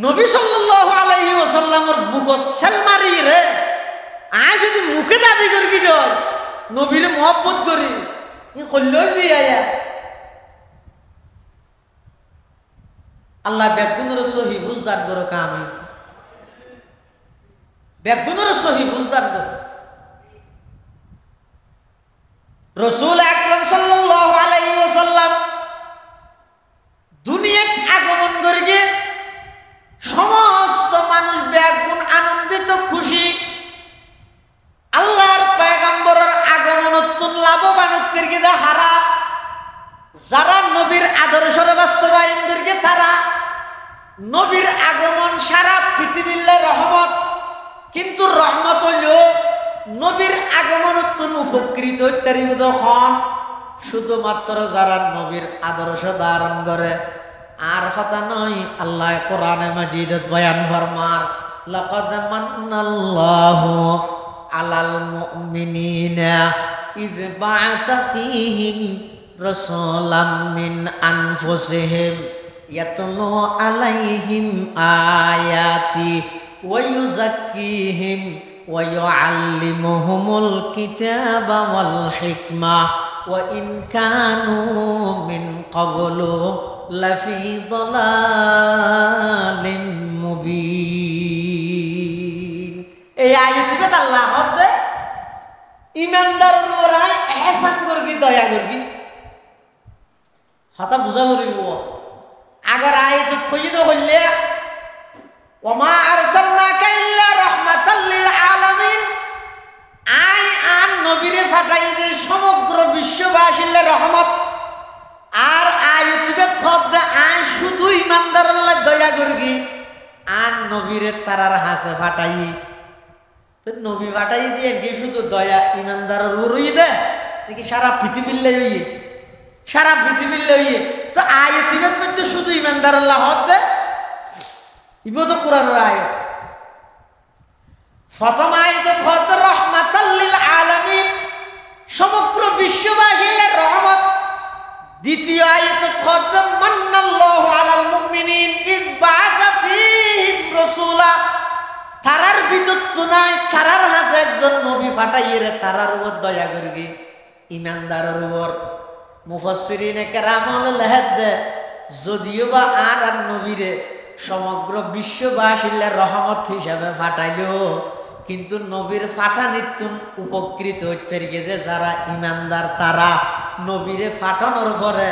নবী সাল্লাল্লাহু আলাইহি ওয়াসাল্লামের বুকত সেল মারি রে আয় যদি মুখে দাবি করি কি দর নবীরে মহব্বত করি ই কল্যাণ দিয়া আল্লাহ বেগুনের সহি বুঝদার করো কামি বেগুনের সহি বুঝদার করো। রাসূল আকরাম সাল্লাল্লাহু আলাইহি ওয়াসাল্লাম দুনিয়ায় আগমন করিয়ে সমস্ত মানুষ বেগুন আনন্দিত খুশি আল্লাহর পয়গম্বরের আগমনত্ব লাভবানত্বের গিয়ে হারা যারা নবীর আদর্শের বাস্তবায়ন করিয়ে তারা নবীর আগমন সারা পৃথিবীর রহমত কিন্তু রহমত হইল নবীর আগমনত্ব উপকৃত ইত্যাদি হন শুধুমাত্র যারা নবীর আদর্শ ধারণ করে। আর কথা নয় আল্লাহ কোরআনে মাজিদত বয়ান ফরমার লাকাদ মান্নাল্লাহু আলাল মুমিনিনা ইয বা'আতা ফীহিম রাসূলাম মিন আনফুসিহিম ইয়াতলু আলাইহিম আয়াতি ওয়া ইউযাক্কিহিম ওয়া ইউআল্লিমুহুমুল কিতাবা ওয়াল হিকমা ওয়া ইন কানু মিন ক্বাবলু লাফি দালালিন মুবিন। এই আয়াতে আল্লাহ হদে ইমানদার মোরাই ইহসান করবি দয়া করবি হাতা বুঝা করিব আগার আয়াত থইদ হইলে ওমা আরসালনাকা ইল্লা রাহমাতাল লিল আলামিন আই আন নবীরে ফাটাই দে সমগ্র বিশ্ববাসীর রহমত। আর আয়াতে থদে আই শুধু ইমানদার আল্লাহ দয়া করবি আর নবীরে তারার হাসে ফাটাই তো নবী ফাটাই দিয়ে কি শুধু দয়া ইমানদারের উড়ই দে দেখি সারা পৃথিবীর লইয়ে সারা পৃথিবীর লইয়ে তো আয়াতের মধ্যে শুধু ইমানদার আল্লাহ হদ দে ইবো তো কোরআনের আয়াত। প্রথম আয়াতে হদ রাহমাতাল লিল আলামিন সমগ্র বিশ্ববাসীর রহমত। দ্বিতীয় আয়াতে হদ মান্নাল্লাহু আলাল মুমিনিন ইয বা'আথা ফীহিম রাসূলা তারার ভিতর তো নাই তারার হাসে একজন নবী ফাটাইয়ে রে তারার উপর দয়া করবি ইমানদারের উপর। মুফাসসিরিনে কেরাম লেখেন যদিও বা আর নবীরে সমগ্র বিশ্ববাসীর রহমত হিসাবে ফাটাইল কিন্তু নবীর ফাটানিতুন উপকৃত হচ্ছে যে যারা ইমানদার তারা নবীরে ফাটানোর পরে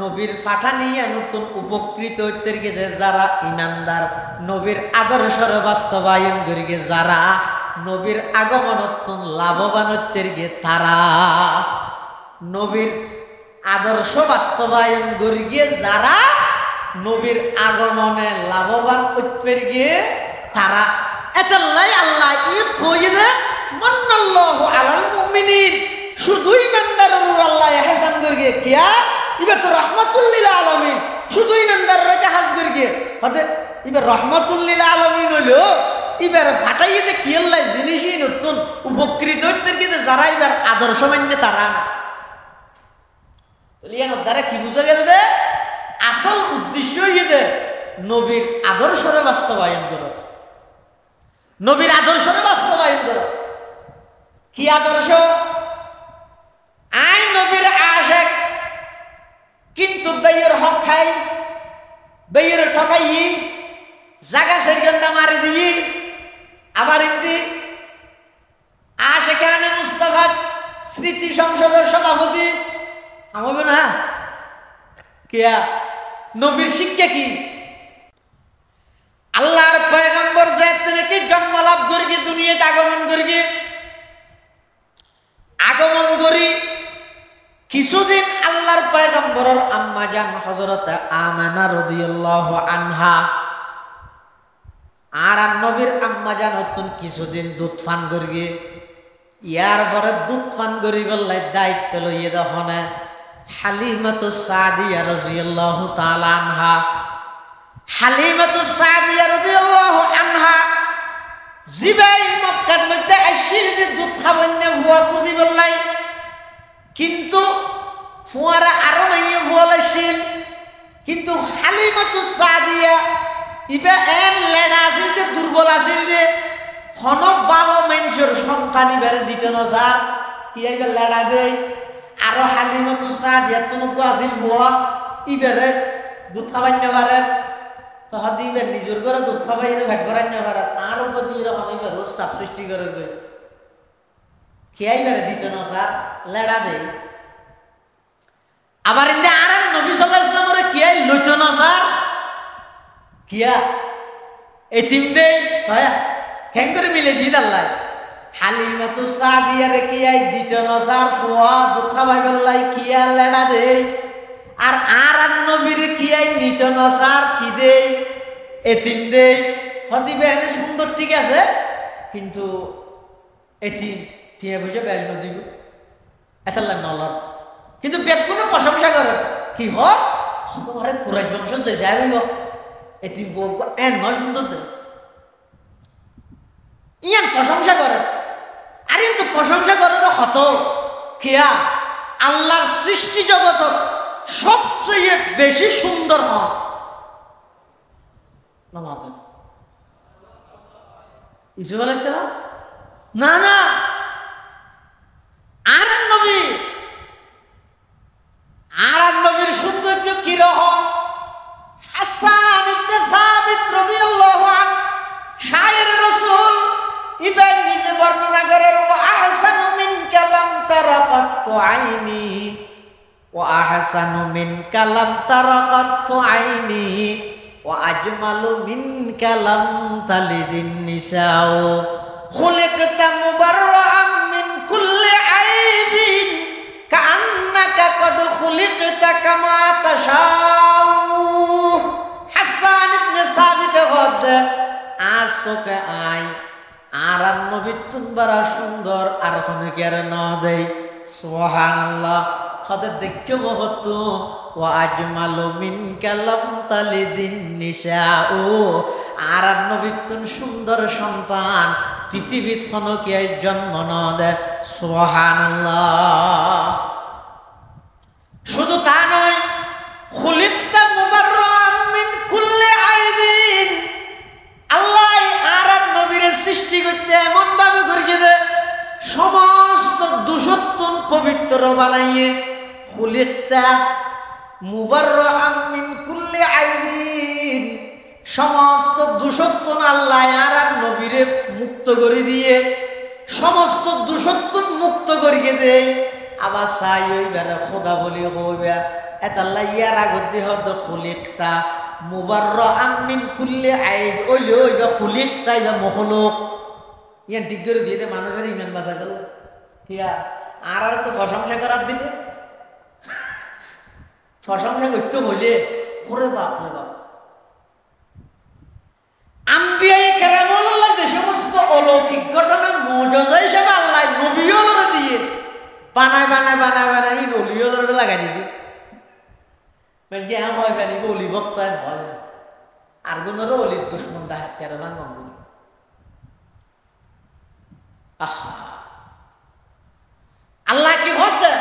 নবীর ফাটানিয়া নতুন উপকৃত হচ্ছে যে যারা ইমানদার নবীর আদর্শের বাস্তবায়ন করিগে যারা নবীর আগমনতুন লাভবান হচ্ছে তারা নবীর আদর্শ বাস্তবায়ন করিগে যারা নবীর আগমনে লাভবান হচ্ছে গিয়ে তারা এতাল্লাই আল্লাহ ই কইরে মান্নাল্লাহু আলাল মুমিনিন শুধু ইমানদারের উপর আল্লাহ ইহসান করিগে কিয়া ইবে তো রাহমাতুল লিল আলামিন শুধু ইমানদারের কাজ করিগে হতে ইবে রাহমাতুল লিল আলামিন হইলো ইবার ফাটাইতে কি আল্লাহ জিনিসই নতুন উপকৃত হচ্ছে গিয়ে যারা ইবার আদর্শ মান্য তারা না লিয়ানো দ্বারা কি বুঝা গেল রে আসল উদ্দেশ্য ইয়ে নবীর আদর্শের বাস্তবায়ন করো নবীর আদর্শের বাস্তবায়ন করো। কি আদর্শ? আই নবীর আশেক কিন্তু বেয়ের হক খাই বেয়ের ঠকাই জাগা সেরিগন্ডা মারি দিই আবার ইন্দি আশেকানে মুস্তাফা স্মৃতি সংসদের সভাপতি হবে না কিয়া নবীর শিক্ষা কি? আল্লাহর পয়গম্বর যে কি জন্ম লাভ করি দুনিয়াতে আগমন করি কিছুদিন আল্লাহর পয়গম্বরের আম্মা জান হযরত আমেনা রাদিয়াল্লাহু আনহা আর নবীর আম্মা জান হতুন কিছুদিন দুধ পান করিয়ে ইয়ার পরে দুধ পান করি বললে দায়িত্ব লইয়ে দহনে হালিমাতু সাদিয়া রাদিয়াল্লাহু তাআলা আনহা। হালিমাতু সাদিয়া রাদিয়াল্লাহু আনহা জিবাই মক্কার মধ্যে আসিল যে দুধ খাবেন না ফুয়া বুঝি বললাই, কিন্তু ফুয়ারা আরো মাইয়ে ফুয়া লাইছিল, কিন্তু হালিমাতু সাদিয়া ইবা এন লেডা আছিল যে দুর্বল আছিল যে হন ভালো মানুষের সন্তান ইবারে দিতে না স্যার কি আইবা লেডা দেই। আরো হালিমাতু সাদিয়া তোমাকে আছিল ফুয়া ইবারে দুধ খাবাই না পারে, তো হাদি ইবার নিজের ঘরে দুধ খাবাই ভেট ভরাই না পারে, আরো প্রতি এরকম ইবার রোজ চাপ সৃষ্টি করে কি আইবারে দিতে না স্যার লেডা দেই। আবার ইন্দে আর নবী সাল্লাল্লাহু আলাইহি ওয়াসাল্লামের কি আই লইত না স্যার কিয়া এতিম দে ছায়া কেন করে মিলে দিয়ে আল্লাহ। হালিমাতু সাদিয়ারে কি আই দিত না স্যার ফুয়া দুধ খাবাই বললাই কিয়া লেডা দে। আর নবীর কি আই নিত না স্যার কি দে এতিম দে। হদিবে এনে সুন্দর ঠিক আছে, কিন্তু এতিম টিয়া বুঝে ব্যাগ দিব এতাল্লা নলর, কিন্তু বেগুনে প্রশংসা করে কি হরে কুরাইশ বংশ যে যাইব এতিম এন নয় সুন্দর দে ইয়ান প্রশংসা করে। আর কিন্তু প্রশংসা করে তো হত খেয়া আল্লাহর সৃষ্টি জগৎ সবচেয়ে বেশি সুন্দর হন ইসু আলাইহিসসালাম না না আর নবীর সৌন্দর্য কিরকম। হাসান ইবনে সাবিত রাদিয়াল্লাহু আনহু শায়ের রাসূল ইবন নিজে বর্ণনা করেন ওয়া আহসানু মিনকা লাম তারা কাত্তু আইনি, ওয়া আহসানু মিনকা লাম তারা কাত্তু আইনি, ওয়া আজমালু মিনকা লাম তালিদিন নিসাউ, খুলিকতা মুবাররাআন মিন কুল্লি আইবিন কাআন্নাকা কদ খুলিকতা কামা তাশাউ। হাসান ইবনে সাবিত গদ আসকে আই আর নবী তুনবারা সুন্দর আর খনিকের ন দেই সুবহানাল্লাহ খদ দেখো বহুত ওয়া আজমালু মিনকা লাম তালিদিন নিসাউ। আর নবী তুন সুন্দর সন্তান পৃথিবীত খনকে জন্ম ন দে সুবহানাল্লাহ। শুধু তা নয় খুলিকতা মুবাররাআন মিন কুল্লি আইবিন, আল্লাহ আর নবীর সৃষ্টি করতে এমন ভাবে করিয়ে দে সমস্ত দোষত্বন পবিত্র বানাইয়ে। খুলিকতা মুবাররাআন মিন কুল্লি আইবিন, সমস্ত দোষত্বন আল্লাহ আর নবীরে মুক্ত করে দিয়ে সমস্ত দোষত্বন মুক্ত করিয়ে দেয়। আবার চাই ওইবারে খোদা বলি হইবা এতাল্লা ইয়ার আগত দিয়ে হতো খুলিকতা মুবাররাআন মিন কুল্লি আইব ওইলে ওইবা খুলিকতা ইবা মখলুক ইয়ান ঠিক করে দিয়ে দে মানুষের ইমান বাঁচা গেল কিয়া আর তো প্রশংসা করার দিলে প্রশংসা করতে হইলে করে বাপ রে বাপ। আম্বিয়ায়ে কেরামুল্লাহ যে সমস্ত অলৌকিক ঘটনা মুজিজা হিসেবে আল্লাহ নবীওয়ালারে দিয়ে বানায় বানায় বানায় বানায় এই নবীওয়ালারে লাগাই দিদি বলছে হ্যাঁ হয় পানি অলি বক্তায় ভয় আর গুণেরও অলির দুশ্মন দাহাত তেরো না গঙ্গুল। আহা আল্লাহ কি ভরতে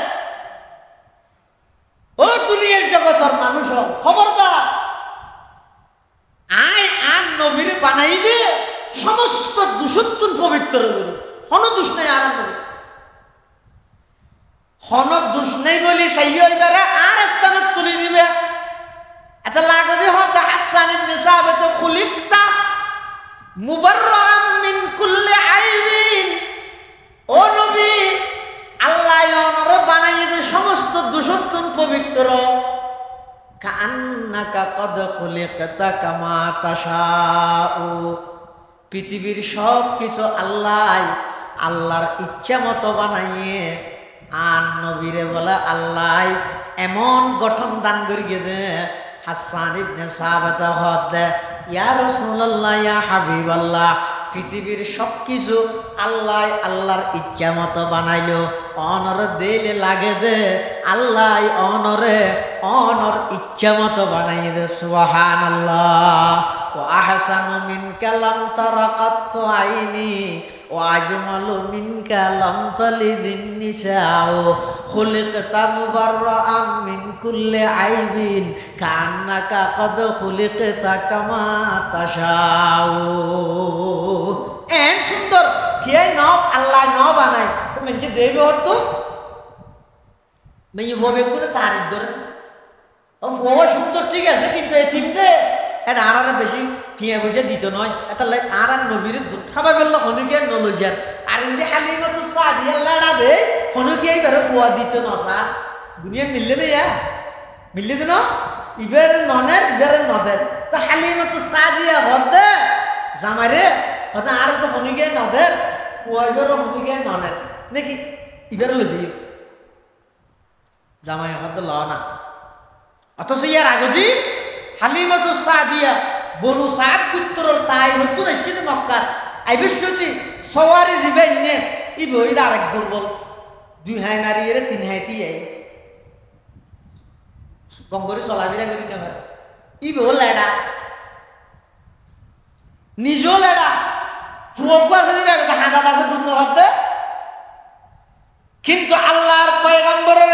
ও দুনিয়ার জগতের মানুষ খবরদার আয় আর নবীরে বানাই দে সমস্ত দূষত্বন পবিত্র করো হন দোষ নেই আর হন দোষ নেই বলি সেই হইবারে আর স্থানে তুলে দিবে এটা লাগবে হতে হাসান ইবনে সাবিত খুলিকতা মুবাররাআন মিন কুল্লি আইবিন। ও নবী আল্লাহ ওনারে বানাই দে সমস্ত দূষত্বন পবিত্র কান্নাকা কদ খুলিকতা কামা তাশাউ। পৃথিবীর সব কিছু আল্লাহর ইচ্ছা মতো বানাইয়ে আর নবীরে বলে আল্লাহ এমন গঠন দান করিয়ে দে। হাসান ইবনে সাহাবাত হদ ইয়া রাসূলুল্লাহ ইয়া হাবিবাল্লাহ, পৃথিবীর সবকিছু আল্লাহ আল্লাহর ইচ্ছা মতো বানাইলো, অনর দিলে লাগে দে আল্লাহ অনর ইচ্ছা মতো বানাই দে। সুবহানাল্লাহ। ওয়া আহসানু মিনকা লাম তারা কাত্তু আইনি ওয়া আজমালু মিনকা লাম তালিদিন নিসাউ খুলিকতা মুবাররাআম মিন কুল্লি আইবিন কান্নাকা কদ খুলিকতা কামা তাশাউ। এন সুন্দর কে নব আল্লাহ ন বানাই তো মানুষ দেবে হতো মেয়ে ভবে করে তারিফ করে ও সুন্দর ঠিক আছে, কিন্তু এই ঠিক দে এটা আর বেশি টিয়া পয়সা দিত নয়। এটা আর নবীর দুধ খাবা বেললো হনুকে নলজার আর ইন্দে হালিমাতুস সাদিয়া লাড়া দে হনুকে এইবারে ফুয়া দিত না স্যার। দুনিয়া মিললে না ইয়া মিললে তো না, ইবারে ননের ইবারে নদের। তো হালিমাতুস সাদিয়া হদে জামাইরে হতে আর তো হনুকে নদের ফুয়া ইবারে হনুকে ননের নাকি ইবারে লই যাই জামাই হদ ল না। অথচ ইয়ার আগদি হালিমাতুস সাদিয়া বনু সাদ গোত্রের তাই হতো না সেদিন মক্কার আইবিশ্বতি সওয়ারি জিবেন নে ই বই আরেক দুর্বল দুই হাই মারি এর তিন হাইতি আই গঙ্গরি চলাবিরা করি না ভাই ই বল লেডা নিজও লেডা ফুয়কো আছে দিবে হাঁটা আছে দুন হতে। কিন্তু আল্লাহর পয়গম্বরের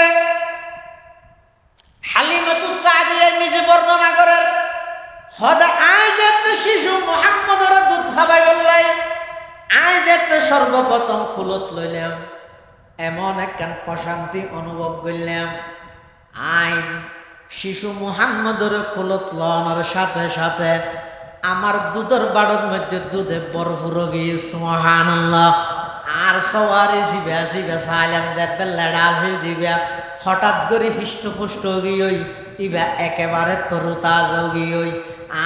হালিমাতুস সাদিয়া নিজে বর্ণনা করেন হদা আইজাত শিশু মুহাম্মদের দুধ খাবাই বললাই আইজাত সর্বপ্রথম কুলত লইলাম, এমন একখান প্রশান্তি অনুভব করলাম। আইন শিশু মুহাম্মদের কুলত লওয়ার সাথে সাথে আমার দুধের বাড়ির মধ্যে দুধে বরফুর গিয়ে সুবহানাল্লাহ। আর সওয়ারি জিবা জিবা সালাম দেবে লেডা আসি দিবা হঠাৎ করে হিষ্টপুষ্ট গিয়ে ইবা একেবারে তরুতাজা গিয়ে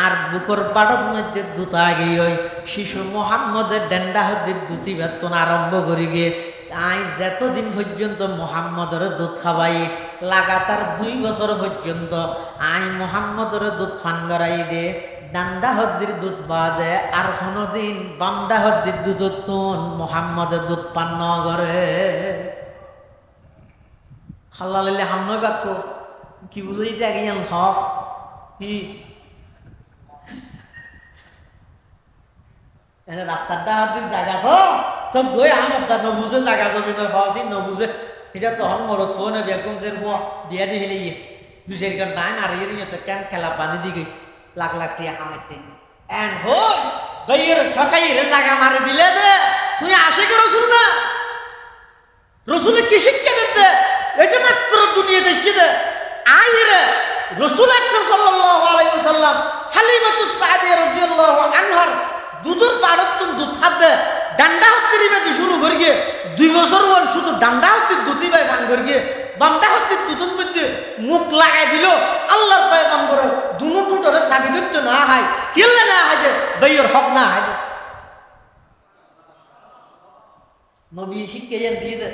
আর বুকর বাড়ির মধ্যে দুতা গিয়ে শিশু মুহাম্মদের ডেন্ডা হদ্দির দুটি বেতন আরম্ভ করি গিয়ে আই যতদিন পর্যন্ত মুহাম্মদের দুধ খাবাই লাগাতার 2 বছর পর্যন্ত আই মুহাম্মদের দুধ পান করাই দে ডান্ডা হদ্দির দুধ বাদে আর কোনোদিন বামডা হদ্দির দুধ তুন মুহাম্মদের দুধ পান ন করে। হাল্লালিল্লাহ হামনয় বাক্য কি বুঝাইতে আগে হক কি এনে রাস্তার ডাহার জায়গা তো গই আমার দা নবুঝে জায়গা জমিনের হওয়া নবুঝে এটা তখন মরত ফোন বেগম যে দিয়া দি ফেলে ইয়ে দুশের কান টাইম আর ইয়ে কেন খেলা বাঁধি দিকে লাখ লাখ টিয়া কামাইতে এন হই দইয়ের ঠকাই রে জায়গা মারে দিলে দে তুই আশিক রসুল না রসুলে কি শিক্ষা দিতে এই যে মাত্র দুনিয়া দেশে দে আই রে রসুল আকরাম সাল্লাল্লাহু আলাইহি ওয়াসাল্লাম হালিমাতুস সাদিয়া রাদিয়াল্লাহু আনহার দুধের বাড়ত দুধ খাতে ডান্ডা হতে দিবে শুরু করি গিয়ে 2 বছর ওর শুধু ডান্ডা হতে দুধি ভাই পান করি গিয়ে বামটা হতে দুধের মধ্যে মুখ লাগাই দিল আল্লাহর পয়গম্বর দুনো টুটরে সাবি ধরতে না হয় কেলে না হয় যে দইয়ের হক না হয় নবী শিক্ষা দিয়ে দে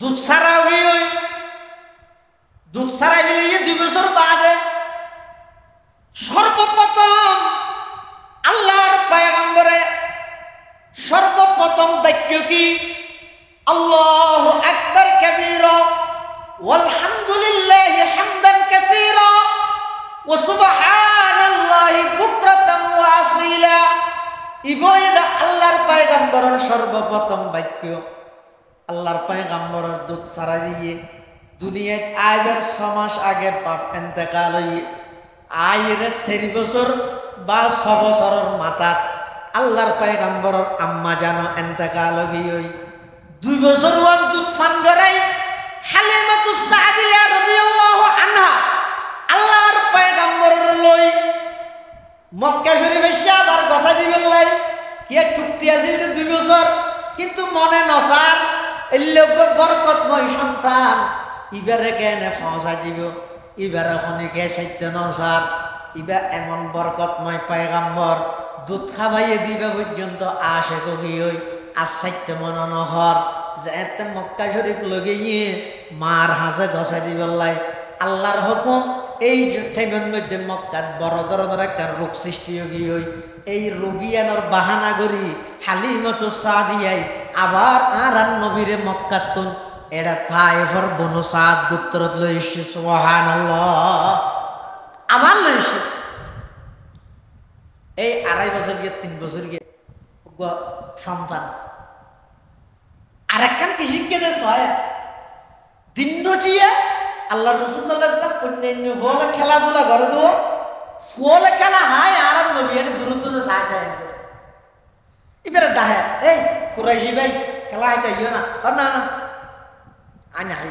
দুধ সারাও গিয়ে দুধ সারাই গেলে 2 বছর বাদে সর্বপ্রথম আল্লাহর পয়গম্বরে সর্বপ্রথম বাক্য কি আল্লাহু আকবার কাবীরা ওয়ালহামদুলিল্লাহি হামদান কাসীরা ওয়া সুবহানাল্লাহি বুকরাতান ওয়া আসীলা। ইবয়দা আল্লাহর পয়গম্বরের সর্বপ্রথম বাক্য। আল্লাহর পয়গম্বরের দুধ ছাড়া দিয়ে দুনিয়ায় আইবার 6 মাস আগে বাপ ইন্তেকাল হইয়ে আইরে 4 বছর বা 6 বছরের মাথাত আল্লাহর পয়গম্বরের আম্মা জানো ইন্তেকাল হইয়ে 2 বছর ওয়ান দুধ পান করাই হালিমাতুস সাদিয়া রাদিয়াল্লাহু আনহা আল্লাহর পয়গম্বরের লই মক্কা শরীফে আবার গসা দিবেন লাই কি চুক্তি আছে 2 বছর কিন্তু মনে নসার এল্লোক বরকতময় সন্তান ইবারে কেনে ফসা দিব ইবারে খনিকে সত্য নসার ইবা এমন বরকতময় পয়গম্বর দুধ খাবাইয়ে দিবে পর্যন্ত আসে কগি ওই আসাইতে মননহর যে এতে মক্কা শরীফ লগে গিয়ে মার হাসে গসাই দিবলাই আল্লাহর হুকুম এই টাইমের মধ্যে মক্কাত বড় ধরনের একটা রোগ সৃষ্টি হয়ে ওই এই রোগিয়ানোর বাহানা করি হালিমাতু সাদিয়াই আবার আর নবীরে মক্কাতুন এটা তায়েফের বনু সাদ গোত্রত লইছে সুবহানাল্লাহ আবার লইছে এই 2.5 বছর গিয়ে 3 বছর গিয়ে সন্তান আর একখান কি শিখে দেশ হয় দিন নটিয়ে আল্লাহ রসুল সাল্লাল্লাহু আলাইহি ওয়াসাল্লাম অন্যান্য ফলে খেলাধুলা করে দেবো ফলে খেলা হাই আর নবী এর দূরত্ব সাথ দেয় এবারে ডাহে এই কুরাইশি ভাই খেলা হাইতে ইয়ে না না না আনি হাই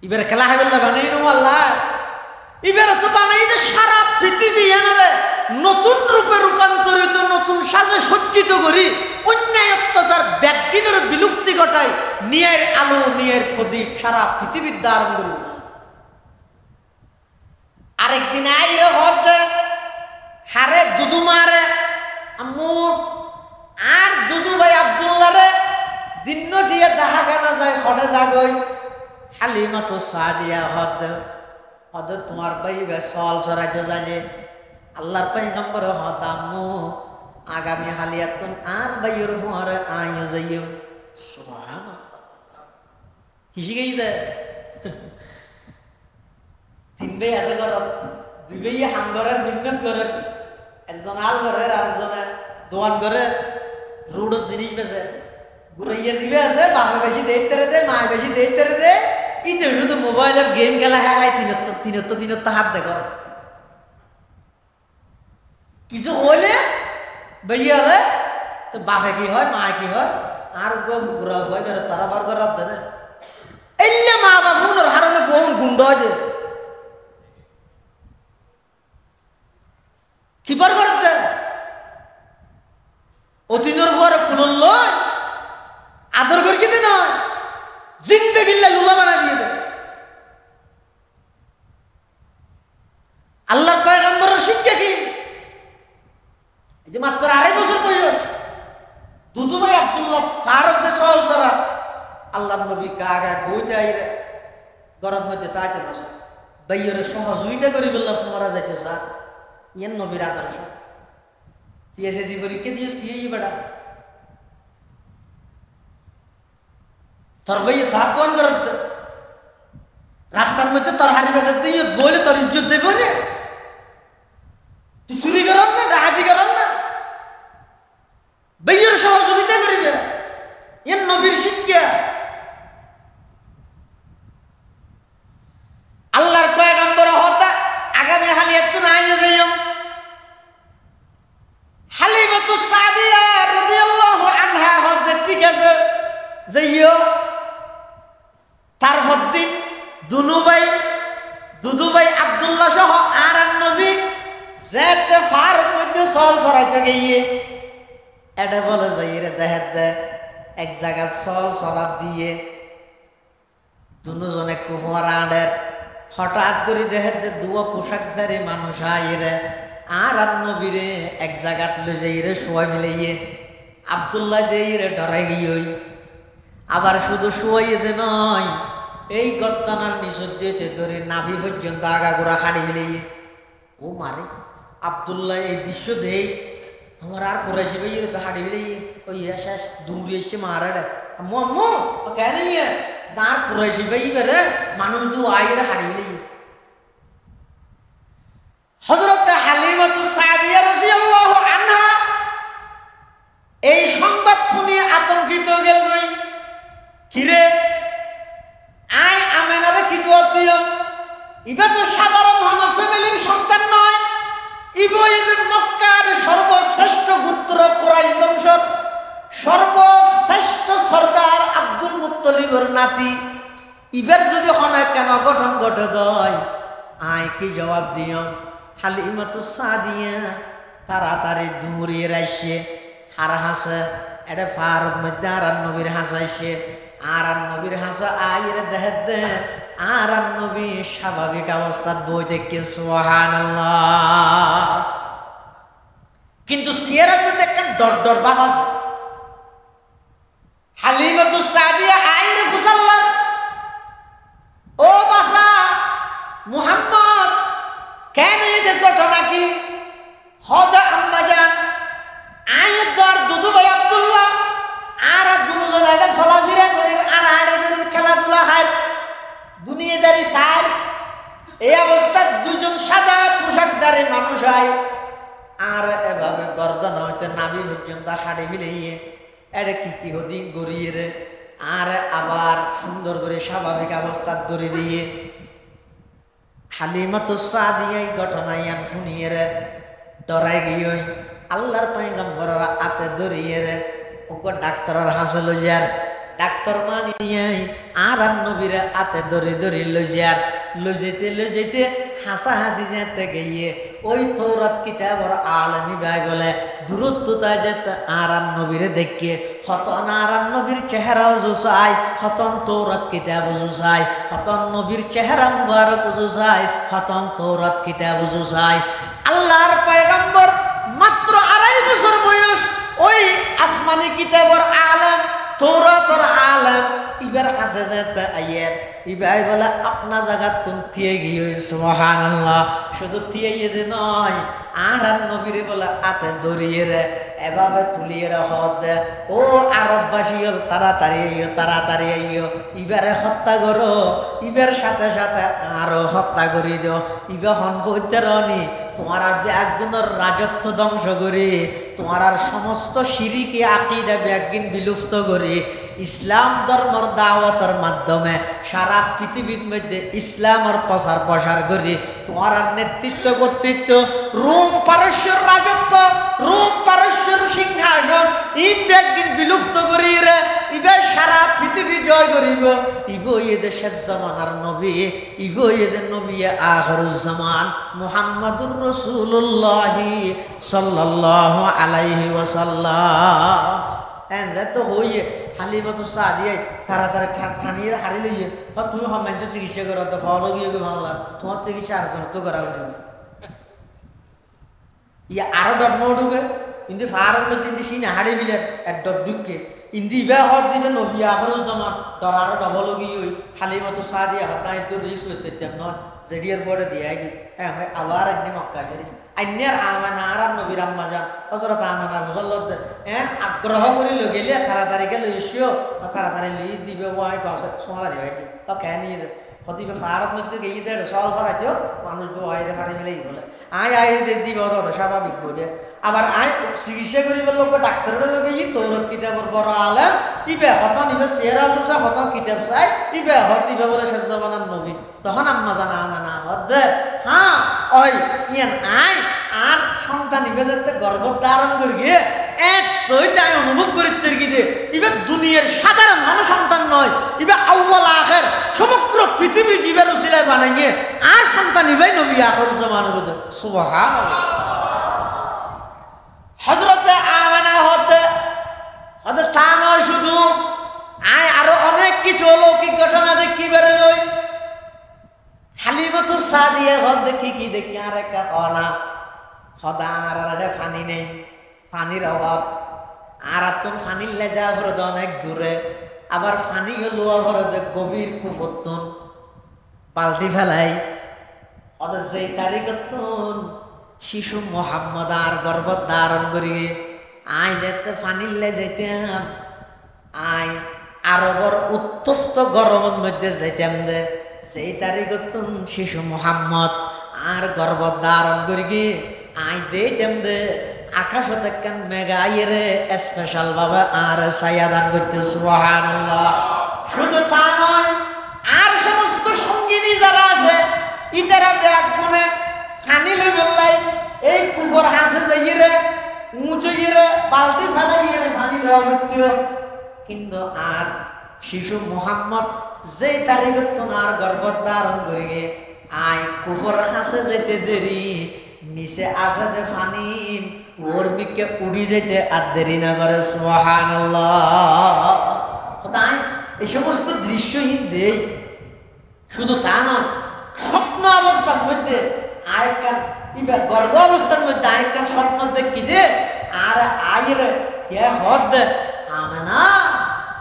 এবারে খেলা হাই বললে বানাই নো আল্লাহ এবারে তো বানাই যে সারা পৃথিবী এনারে নতুন রূপে রূপান্তরিত নতুন সাজে সজ্জিত করি অন্যায় অত্যাচার ব্যাগদিনের বিলুপ্তি ঘটায় নিয়ের আলো নিয়ের প্রদীপ সারা পৃথিবীর ধারণ করব আরেকদিন আইরে হতে হারে দুদু মারে আম্মু আর দুদু ভাই আব্দুল্লাহ রে দিন দিয়ে দেখা গানা যায় হটে জাগই হালিমাতু সাদিয়া হতে হতে তোমার ভাই বেসল সরাইতে জানে আল্লাহর পয়গম্বর হদামু আগামী হালিয়াতুন আর বাইর হুয়ারে আইয় যাইও সুবহানাল্লাহ কিসি গই দে তিন ভাই আছে ঘর দুই ভাই হাঙ্গরের মিন্নত করে একজন আল ঘরের আর একজন দোয়ান করে রোড জিনিস বেচে গুরাইয়া জিবে আছে বাপে বেশি দেইতে রে দে মা বেশি দেইতে রে দে ইতে শুধু মোবাইলের গেম খেলা হয় তিনত্ব হাত দেখো কিছু হইলে বেরিয়ে হলে তো বাপে কি হয় মা কি হয় আর ঘুরা হয় বেরো তারা বার করার দেনে এই মা বাপুর হারনে ফোন গুন্ড আছে কি বার করতে অতিনের ঘরে কোন লয় আদর করে কি দেন জিন্দেগিল্লা লুলা বানা দিয়ে দেয় আল্লাহর পয়গম্বরের শিক্ষা কি যে মাত্র 2.5 বছর বয়স দুদু ভাই আব্দুল্লাহ ফারুক যে সহল সরা আল্লাহর নবী কাগা বইতে আইরে গরম মধ্যে তাইতে বসে বাইরে সহযোগিতা করি বললাম মারা যাইতে স্যার ইয়েন নবীর আদর্শ তুই এসএসসি পরীক্ষা দিয়েছ কি বেটা তোর ভাই সাহায্য করার রাস্তার মধ্যে তোর হারি বেসে দিয়ে বলে তোর ইজ্জত যাইব না তুই চুরি করার না ডাকাতি করার না বাইয়ের সহযোগিতা করিবে এর নবীর শিক্ষা আল্লাহর পয়গম্বর হতা আগামী হালিয়াতুন আইয়ে যাইম হালিমাতু সাদিয়া রাদিয়াল্লাহু আনহা হতে ঠিক আছে যাইও তারপর দিন দুদু ভাই আব্দুল্লাহ সহ আর নবী যেতে ফারুক মধ্যে সল সরাইতে গিয়ে এটা বলে যাই রে দেহে এক জায়গা সল সরাব দিয়ে দুজনে কুফার আডের হঠাৎ করে দেহে দুয়া পোশাকধারী মানুষ আইরে আর নবীরে এক জায়গাত লই যাই রে শোয়া মিলাইয়ে আব্দুল্লাহ দিয়ে রে ডরাই গিয়ে আবার শুধু শোয়াইয়ে দে নয় এই গত্তানার নিচর দিয়ে ধরে নাভি পর্যন্ত আগাগোড়া খাড়ি মিলাইয়ে ও মারে আব্দুল্লাহ এই দৃশ্য দেই আমার আর কুরাইশি ভাই তো হাড়ি মিলাইয়ে ওই শেষ দৌড়ে এসছে মারাটা আম্মু আম্মু কেন নিয়ে তার কুরাইশি ভাই বেরে মানুষ দু আইরে হাড়ি মিলাইয়ে হযরত হালিমাতু সাদিয়া রাদিয়াল্লাহু আনহা এই সংবাদ শুনে আতঙ্কিত গেল নই কিরে আই আমেনারে কি জবাব দিও ইবা তো সাধারণ হন ফ্যামিলির সন্তান নয় ইবো ঈদের মক্কার সর্বশ্রেষ্ঠ গোত্র কুরাইশ বংশের সর্বশ্রেষ্ঠ সর্দার আব্দুল মুত্তালিবের নাতি ইবার যদি হন কেন গঠন ঘটে দয় আই কি জবাব দিও হালিমাতু সাদিয়া তাড়াতাড়ি দৌড়িয়ে রাইছে হার হাসে এটা ফারুক মধ্যে আর নবীর হাসাইছে আর নবীর হাসা আইরে দেহে দে আর নবী স্বাভাবিক অবস্থাত বই দেখে সুবহানাল্লাহ কিন্তু সিয়ারার মধ্যে একটা ডর ডর ভাব আছে। হালিমাতুস সাদিয়া আইরে ফুসাল্লাম, ও বাসা মুহাম্মদ, কেন এই ঘটনা কি? হদা আম্মা জান আয়ের দর দুদু ভাই আব্দুল্লাহ আর দুজন এটা চলাফেরা করি, আনাহাড়ে করি, খেলাধুলা খায়, দুনিয়াদারি সার। এই অবস্থায় দুজন সাদা পোশাকধারী মানুষ হয়, আর এভাবে গর্দন হইতে নাভি পর্যন্ত শাড়ি মিলিয়ে এটা কি হদিন গড়িয়ে রে, আর আবার সুন্দর করে স্বাভাবিক অবস্থা করে দিয়ে হালিমাতুস সাদিয়া এই ঘটনা ইয়ান শুনিয়ে রে ডরাই গিয়ে আল্লাহর পয়গম্বরের হাতে ধরিয়ে রে ওকে ডাক্তারের হাসে লইয়ার, ডাক্তার মানিয়ে আর নবীরে হাতে ধরে ধরে লইয়ার, লইযাইতে হাসাহাসি যেতে গিয়ে ওই তৌরাত কিতাবর আলমী ভাই বলে দূরত্বতা যেতে আর নবীরে দেখিয়ে হতন আর নবীর চেহারাও জুসাই, হতন তৌরাত কিতাব জুসাই, হতন নবীর চেহারা মুবারক জুসাই, হতন তৌরাত কিতাব জুসাই। আল্লাহর পয়গম্বর মাত্র 2.5 বছর বয়স, ওই আসমানি কিতাবর আলম তৌরাতর আলম ইবার কাছে যেতে আইয়ের, ইবাই বলে আপনা জায়গা তুন থিয়ে গিয়ে সুবহানাল্লাহ, শুধু থিয়ে যে নয় আর নবীরে বলে হাতে ধরিয়ে রে এভাবে তুলিয়ে হদ দে, ও আরববাসী তাড়াতাড়ি আইও, তাড়াতাড়ি আইও, ইবারে হত্যা করো, ইবার সাথে সাথে আরো হত্যা করি দিও, ইবা হন কইতে রনি তোমার আর ব্যাগুনের রাজত্ব ধ্বংস করি, তোমার আর সমস্ত শিরিকি আকীদা ব্যাগিন বিলুপ্ত করি, ইসলাম ধর্মের দাওয়াতের মাধ্যমে সারা পৃথিবীর মধ্যে ইসলামের প্রসার করি, তোমার আর নেতৃত্ব কর্তৃত্ব রোম পারস্যের রাজত্ব, রোম পারস্যের সিংহাসন এই ব্যাগিন বিলুপ্ত করি রে, ইবে সারা পৃথিবী জয় করিব, ইব এদের শেষ জামানার নবী, ইব এদের নবী আখিরুজ্জামান মুহাম্মাদুর রাসূলুল্লাহ সাল্লাল্লাহু আলাইহি ওয়াসাল্লাম। এনজাতো হইয়ে হালিমাতুস সাদিয়া তাড়াতাড়ি ঠানিয়ে হারি লইয়ে তুমি মানুষের চিকিৎসা করো তো ফলো গিয়ে বাংলা তোমার চিকিৎসা আর জন তো করা করিব ইয়ে আরো ডট নোডুকে কিন্তু ফারার মধ্যে ইন্দি সিনে হাড়ি বিলের এক ডট ঢুকে ইন্দি ইবা হত দিবে নবী আখিরুজ্জামান তোর আরো ডবল গিয়ে ওই হালিমাতুস সাদিয়া হতাই তো রিস লইতে তেমন জেডিয়ার পরে দিয়ে আই হ্যাঁ আবার একদিন মক্কা শরীফ আইনের আমানা আর নবীর আম্মা জান হযরত আমানা রাদিয়াল্লাহু এন আগ্রহ করি লগেলে তাড়াতাড়ি গেল ইসিও তাড়াতাড়ি লই দিবে ওয়াই কাছে সোলা দিবে তো কেন নিয়ে হতিবে ফারাত মধ্যে গিয়ে দে সল সরাইতো মানুষ গো আইরে পারি মিলাই বলে আই দে দিব ওর স্বাভাবিক বলে আবার আই চিকিৎসা করিবার লোক ডাক্তারের লগে ই তৌরাত কিতাবর বড় আলেম ইবে হত নিবে সেরা জুসা হত কিতাব চাই ইবে হতিবে বলে শেষ জামানার নবী তখন আম্মা জানা আমানা হদে হ্যাঁ ওই ইয়ান আই আর সন্তান ইবে যেতে গর্ভ ধারণ করি গিয়ে এতই তাই অনুভব করিতে গিয়ে ইবে দুনিয়ার সাধারণ মানুষ সন্তান নয় ইবে আউয়াল আখির সমগ্র পৃথিবী জীবের উসিলায় বানাইয়ে আর সন্তান ইবে নবী আখিরুজ্জামানের মধ্যে সুবহানাল্লাহ হযরত আমানা হতে তা নয় শুধু আয় আরো অনেক কিছু অলৌকিক ঘটনা দেখি বেড়ে লই হালিমাতুস সাদিয়া হদ দেখি কি দেখি আর একটা হনা সদা আমার আরে পানি নেই পানির অভাব আর তো পানির লেজা হরদ অনেক দূরে আবার পানি হলো হরদ গভীর কুফতন পাল্টি ফেলাই ওদের যেই তারিখতন শিশু মোহাম্মদ আর গর্ভ ধারণ করি আয় যেতে পানিলে যেতাম আয় আরবর উত্তপ্ত গরমের মধ্যে যেতাম দে সেই তারিখতন শিশু মোহাম্মদ আর গর্ভ ধারণ করি গিয়ে আয় দিতাম দে আকাশ দেখেন মেঘাইরে স্পেশাল ভাবে আর সায়াদান করতে সুবহানাল্লাহ শুধু তা নয় আর সমস্ত সঙ্গিনী যারা আছে ইতারা ব্যাগ গুনে ফানিলে বেল্লাই এই কুকুর হাসে যাইরে মুজইরে বালতি ফেলাইরে পানি লওয়া হইতো কিন্তু আর শিশু মোহাম্মদ যেই তারিখত আর গর্ভ ধারণ করিয়ে আয় কুকুর হাসে যেতে দেরি নিচে আসে দে পানি ওর দিকে উড়ি যেতে আর দেরি না করে সুবহানাল্লাহ তাই এই সমস্ত দৃশ্যহীন দেই শুধু তা নয় স্বপ্ন অবস্থার মধ্যে আয়কার ইবা গর্ভ অবস্থার মধ্যে আইকার স্বপ্ন দেখি দে আর আইর হে হদ আমেনা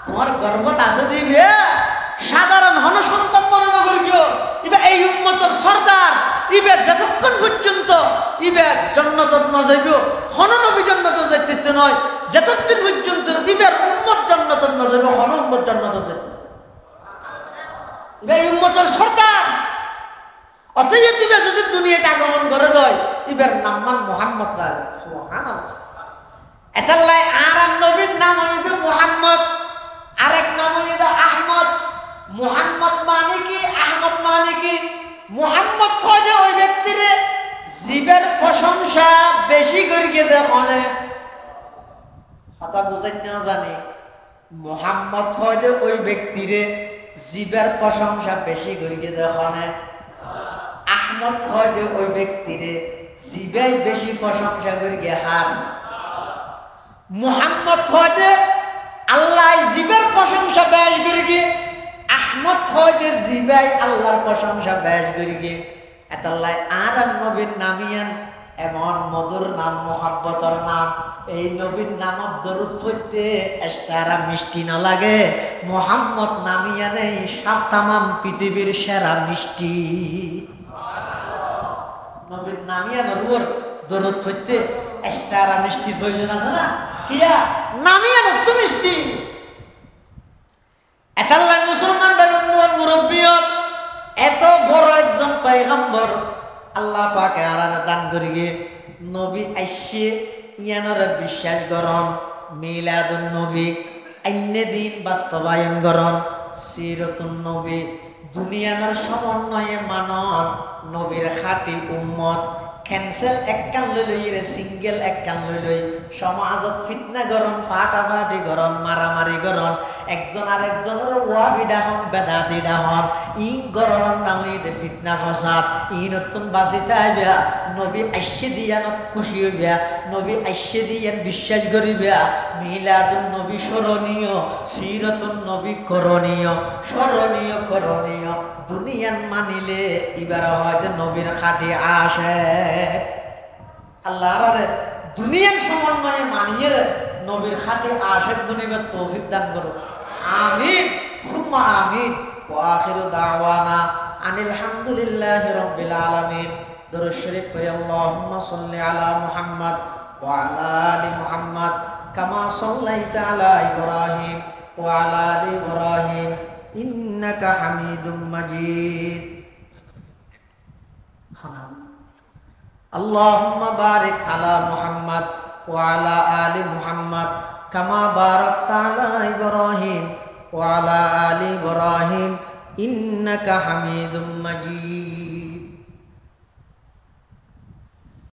তোমার গর্ভত আছে দিবে সাধারণ হন সন্তান মনে করিও ইবা এই উম্মতের সরদার ইবে যতক্ষণ পর্যন্ত ইবে জান্নাত ন যাইব হন নবী জান্নাত যাইতে নয় যতদিন পর্যন্ত ইবের উম্মত জান্নাত ন যাইব হন উম্মত জান্নাত যাইতে ইবে এই উম্মতের সরদার অতএব ইবে যদি দুনিয়াতে আগমন করে দেয় ইবের নাম মান মুহাম্মদ রাখে সুবহানাল্লাহ এতাল্লাই আর নবীর নাম হইছে মুহাম্মদ আরেক নাম হইছে আহমদ মুহাম্মদ মানে কি আহমদ মানে কি মুহাম্মদ খোঁজে ওই ব্যক্তিরে জীবের প্রশংসা বেশি করিয়ে দেখনে কথা বুঝাই না জানি মুহাম্মদ খোঁজে ওই ব্যক্তিরে জীবের প্রশংসা বেশি করিয়ে দেখনে আহমদ খোঁজে ওই ব্যক্তিরে জীবে বেশি প্রশংসা করিয়ে হার মুহাম্মদ খোঁজে আল্লাহ জীবের প্রশংসা বেশ করিয়ে আহমদ খোঁজে জিবাই আল্লাহর প্রশংসা বেশ করিয়ে এতাল্লাই আর নবীর নামিয়ান এমন মধুর নাম মোহাব্বতর নাম এই নবীর নামত দরুদ পড়তে এস্তারা মিষ্টি না লাগে মোহাম্মদ নামিয়ানে সব তামাম পৃথিবীর সেরা মিষ্টি নবীর নামিয়ানের উপর দরুদ পড়তে এস্তারা মিষ্টির প্রয়োজন আছে না কিয়া নামিয়ান তো মিষ্টি এটাল্লাই মুসলমান ভাই বন্ধু মুরব্বী এত বড় একজন পয়গম্বর আল্লাহ পাকে আরারে দান করিয়ে নবী আইসে ইয়ানরে বিশ্বাস করন মিলাদুন নবী অন্য দিন বাস্তবায়ন করন সিরাতুন নবী দুনিয়ার সমন্বয়ে মানন নবীর খাঁটি উম্মত ক্যান্সেল এককান লই রে সিঙ্গেল এককান লই সমাজত ফিতনা গরণ ফাটাফাটি গরণ মারামারি গরণ একজন আর একজনের ওয়াবিডা হন বেদাতিডা হন ই গরণের নামে দে ফিতনা ফসাদ ই নতুন বাঁচিতে আইবা নবী আইসে দিয়ান খুশি হইবা নবী আইসে দিয়ান বিশ্বাস করিবা মিলাদুন নবী স্মরণীয় সিরাতুন নবী করণীয় স্মরণীয় করণীয় দুনিয়ান মানিলে এবার হয়তো নবীর খাঁটি আসে আল্লাহ দুনিয়ার সমন্বয়ে মানিয়ে নবীর খাঁটি আশেক বনিবার তৌফিক দান করো আমিন সুম্মা আমিন ওয়া আখিরু দাওয়ানা আনিল হামদুলিল্লাহি রাব্বিল আলামিন দরুদ শরীফ পড়ি আল্লাহুম্মা সাল্লি আলা মুহাম্মদ ওয়া আলা আলি মুহাম্মদ কামা সাল্লাইতা আলা ইব্রাহিম ওয়া আলা আলি ইব্রাহিম ইন্নাকা হামিদুম মাজিদ আল্লাহুম্মা বারিক আলা মুহাম্মদ ওয়া আলা আলি মুহাম্মদ কামা বারাকতা আলা ইব্রাহিম ওয়া আলা আলি ইব্রাহিম ইন্নাকা হামিদুম মাজিদ।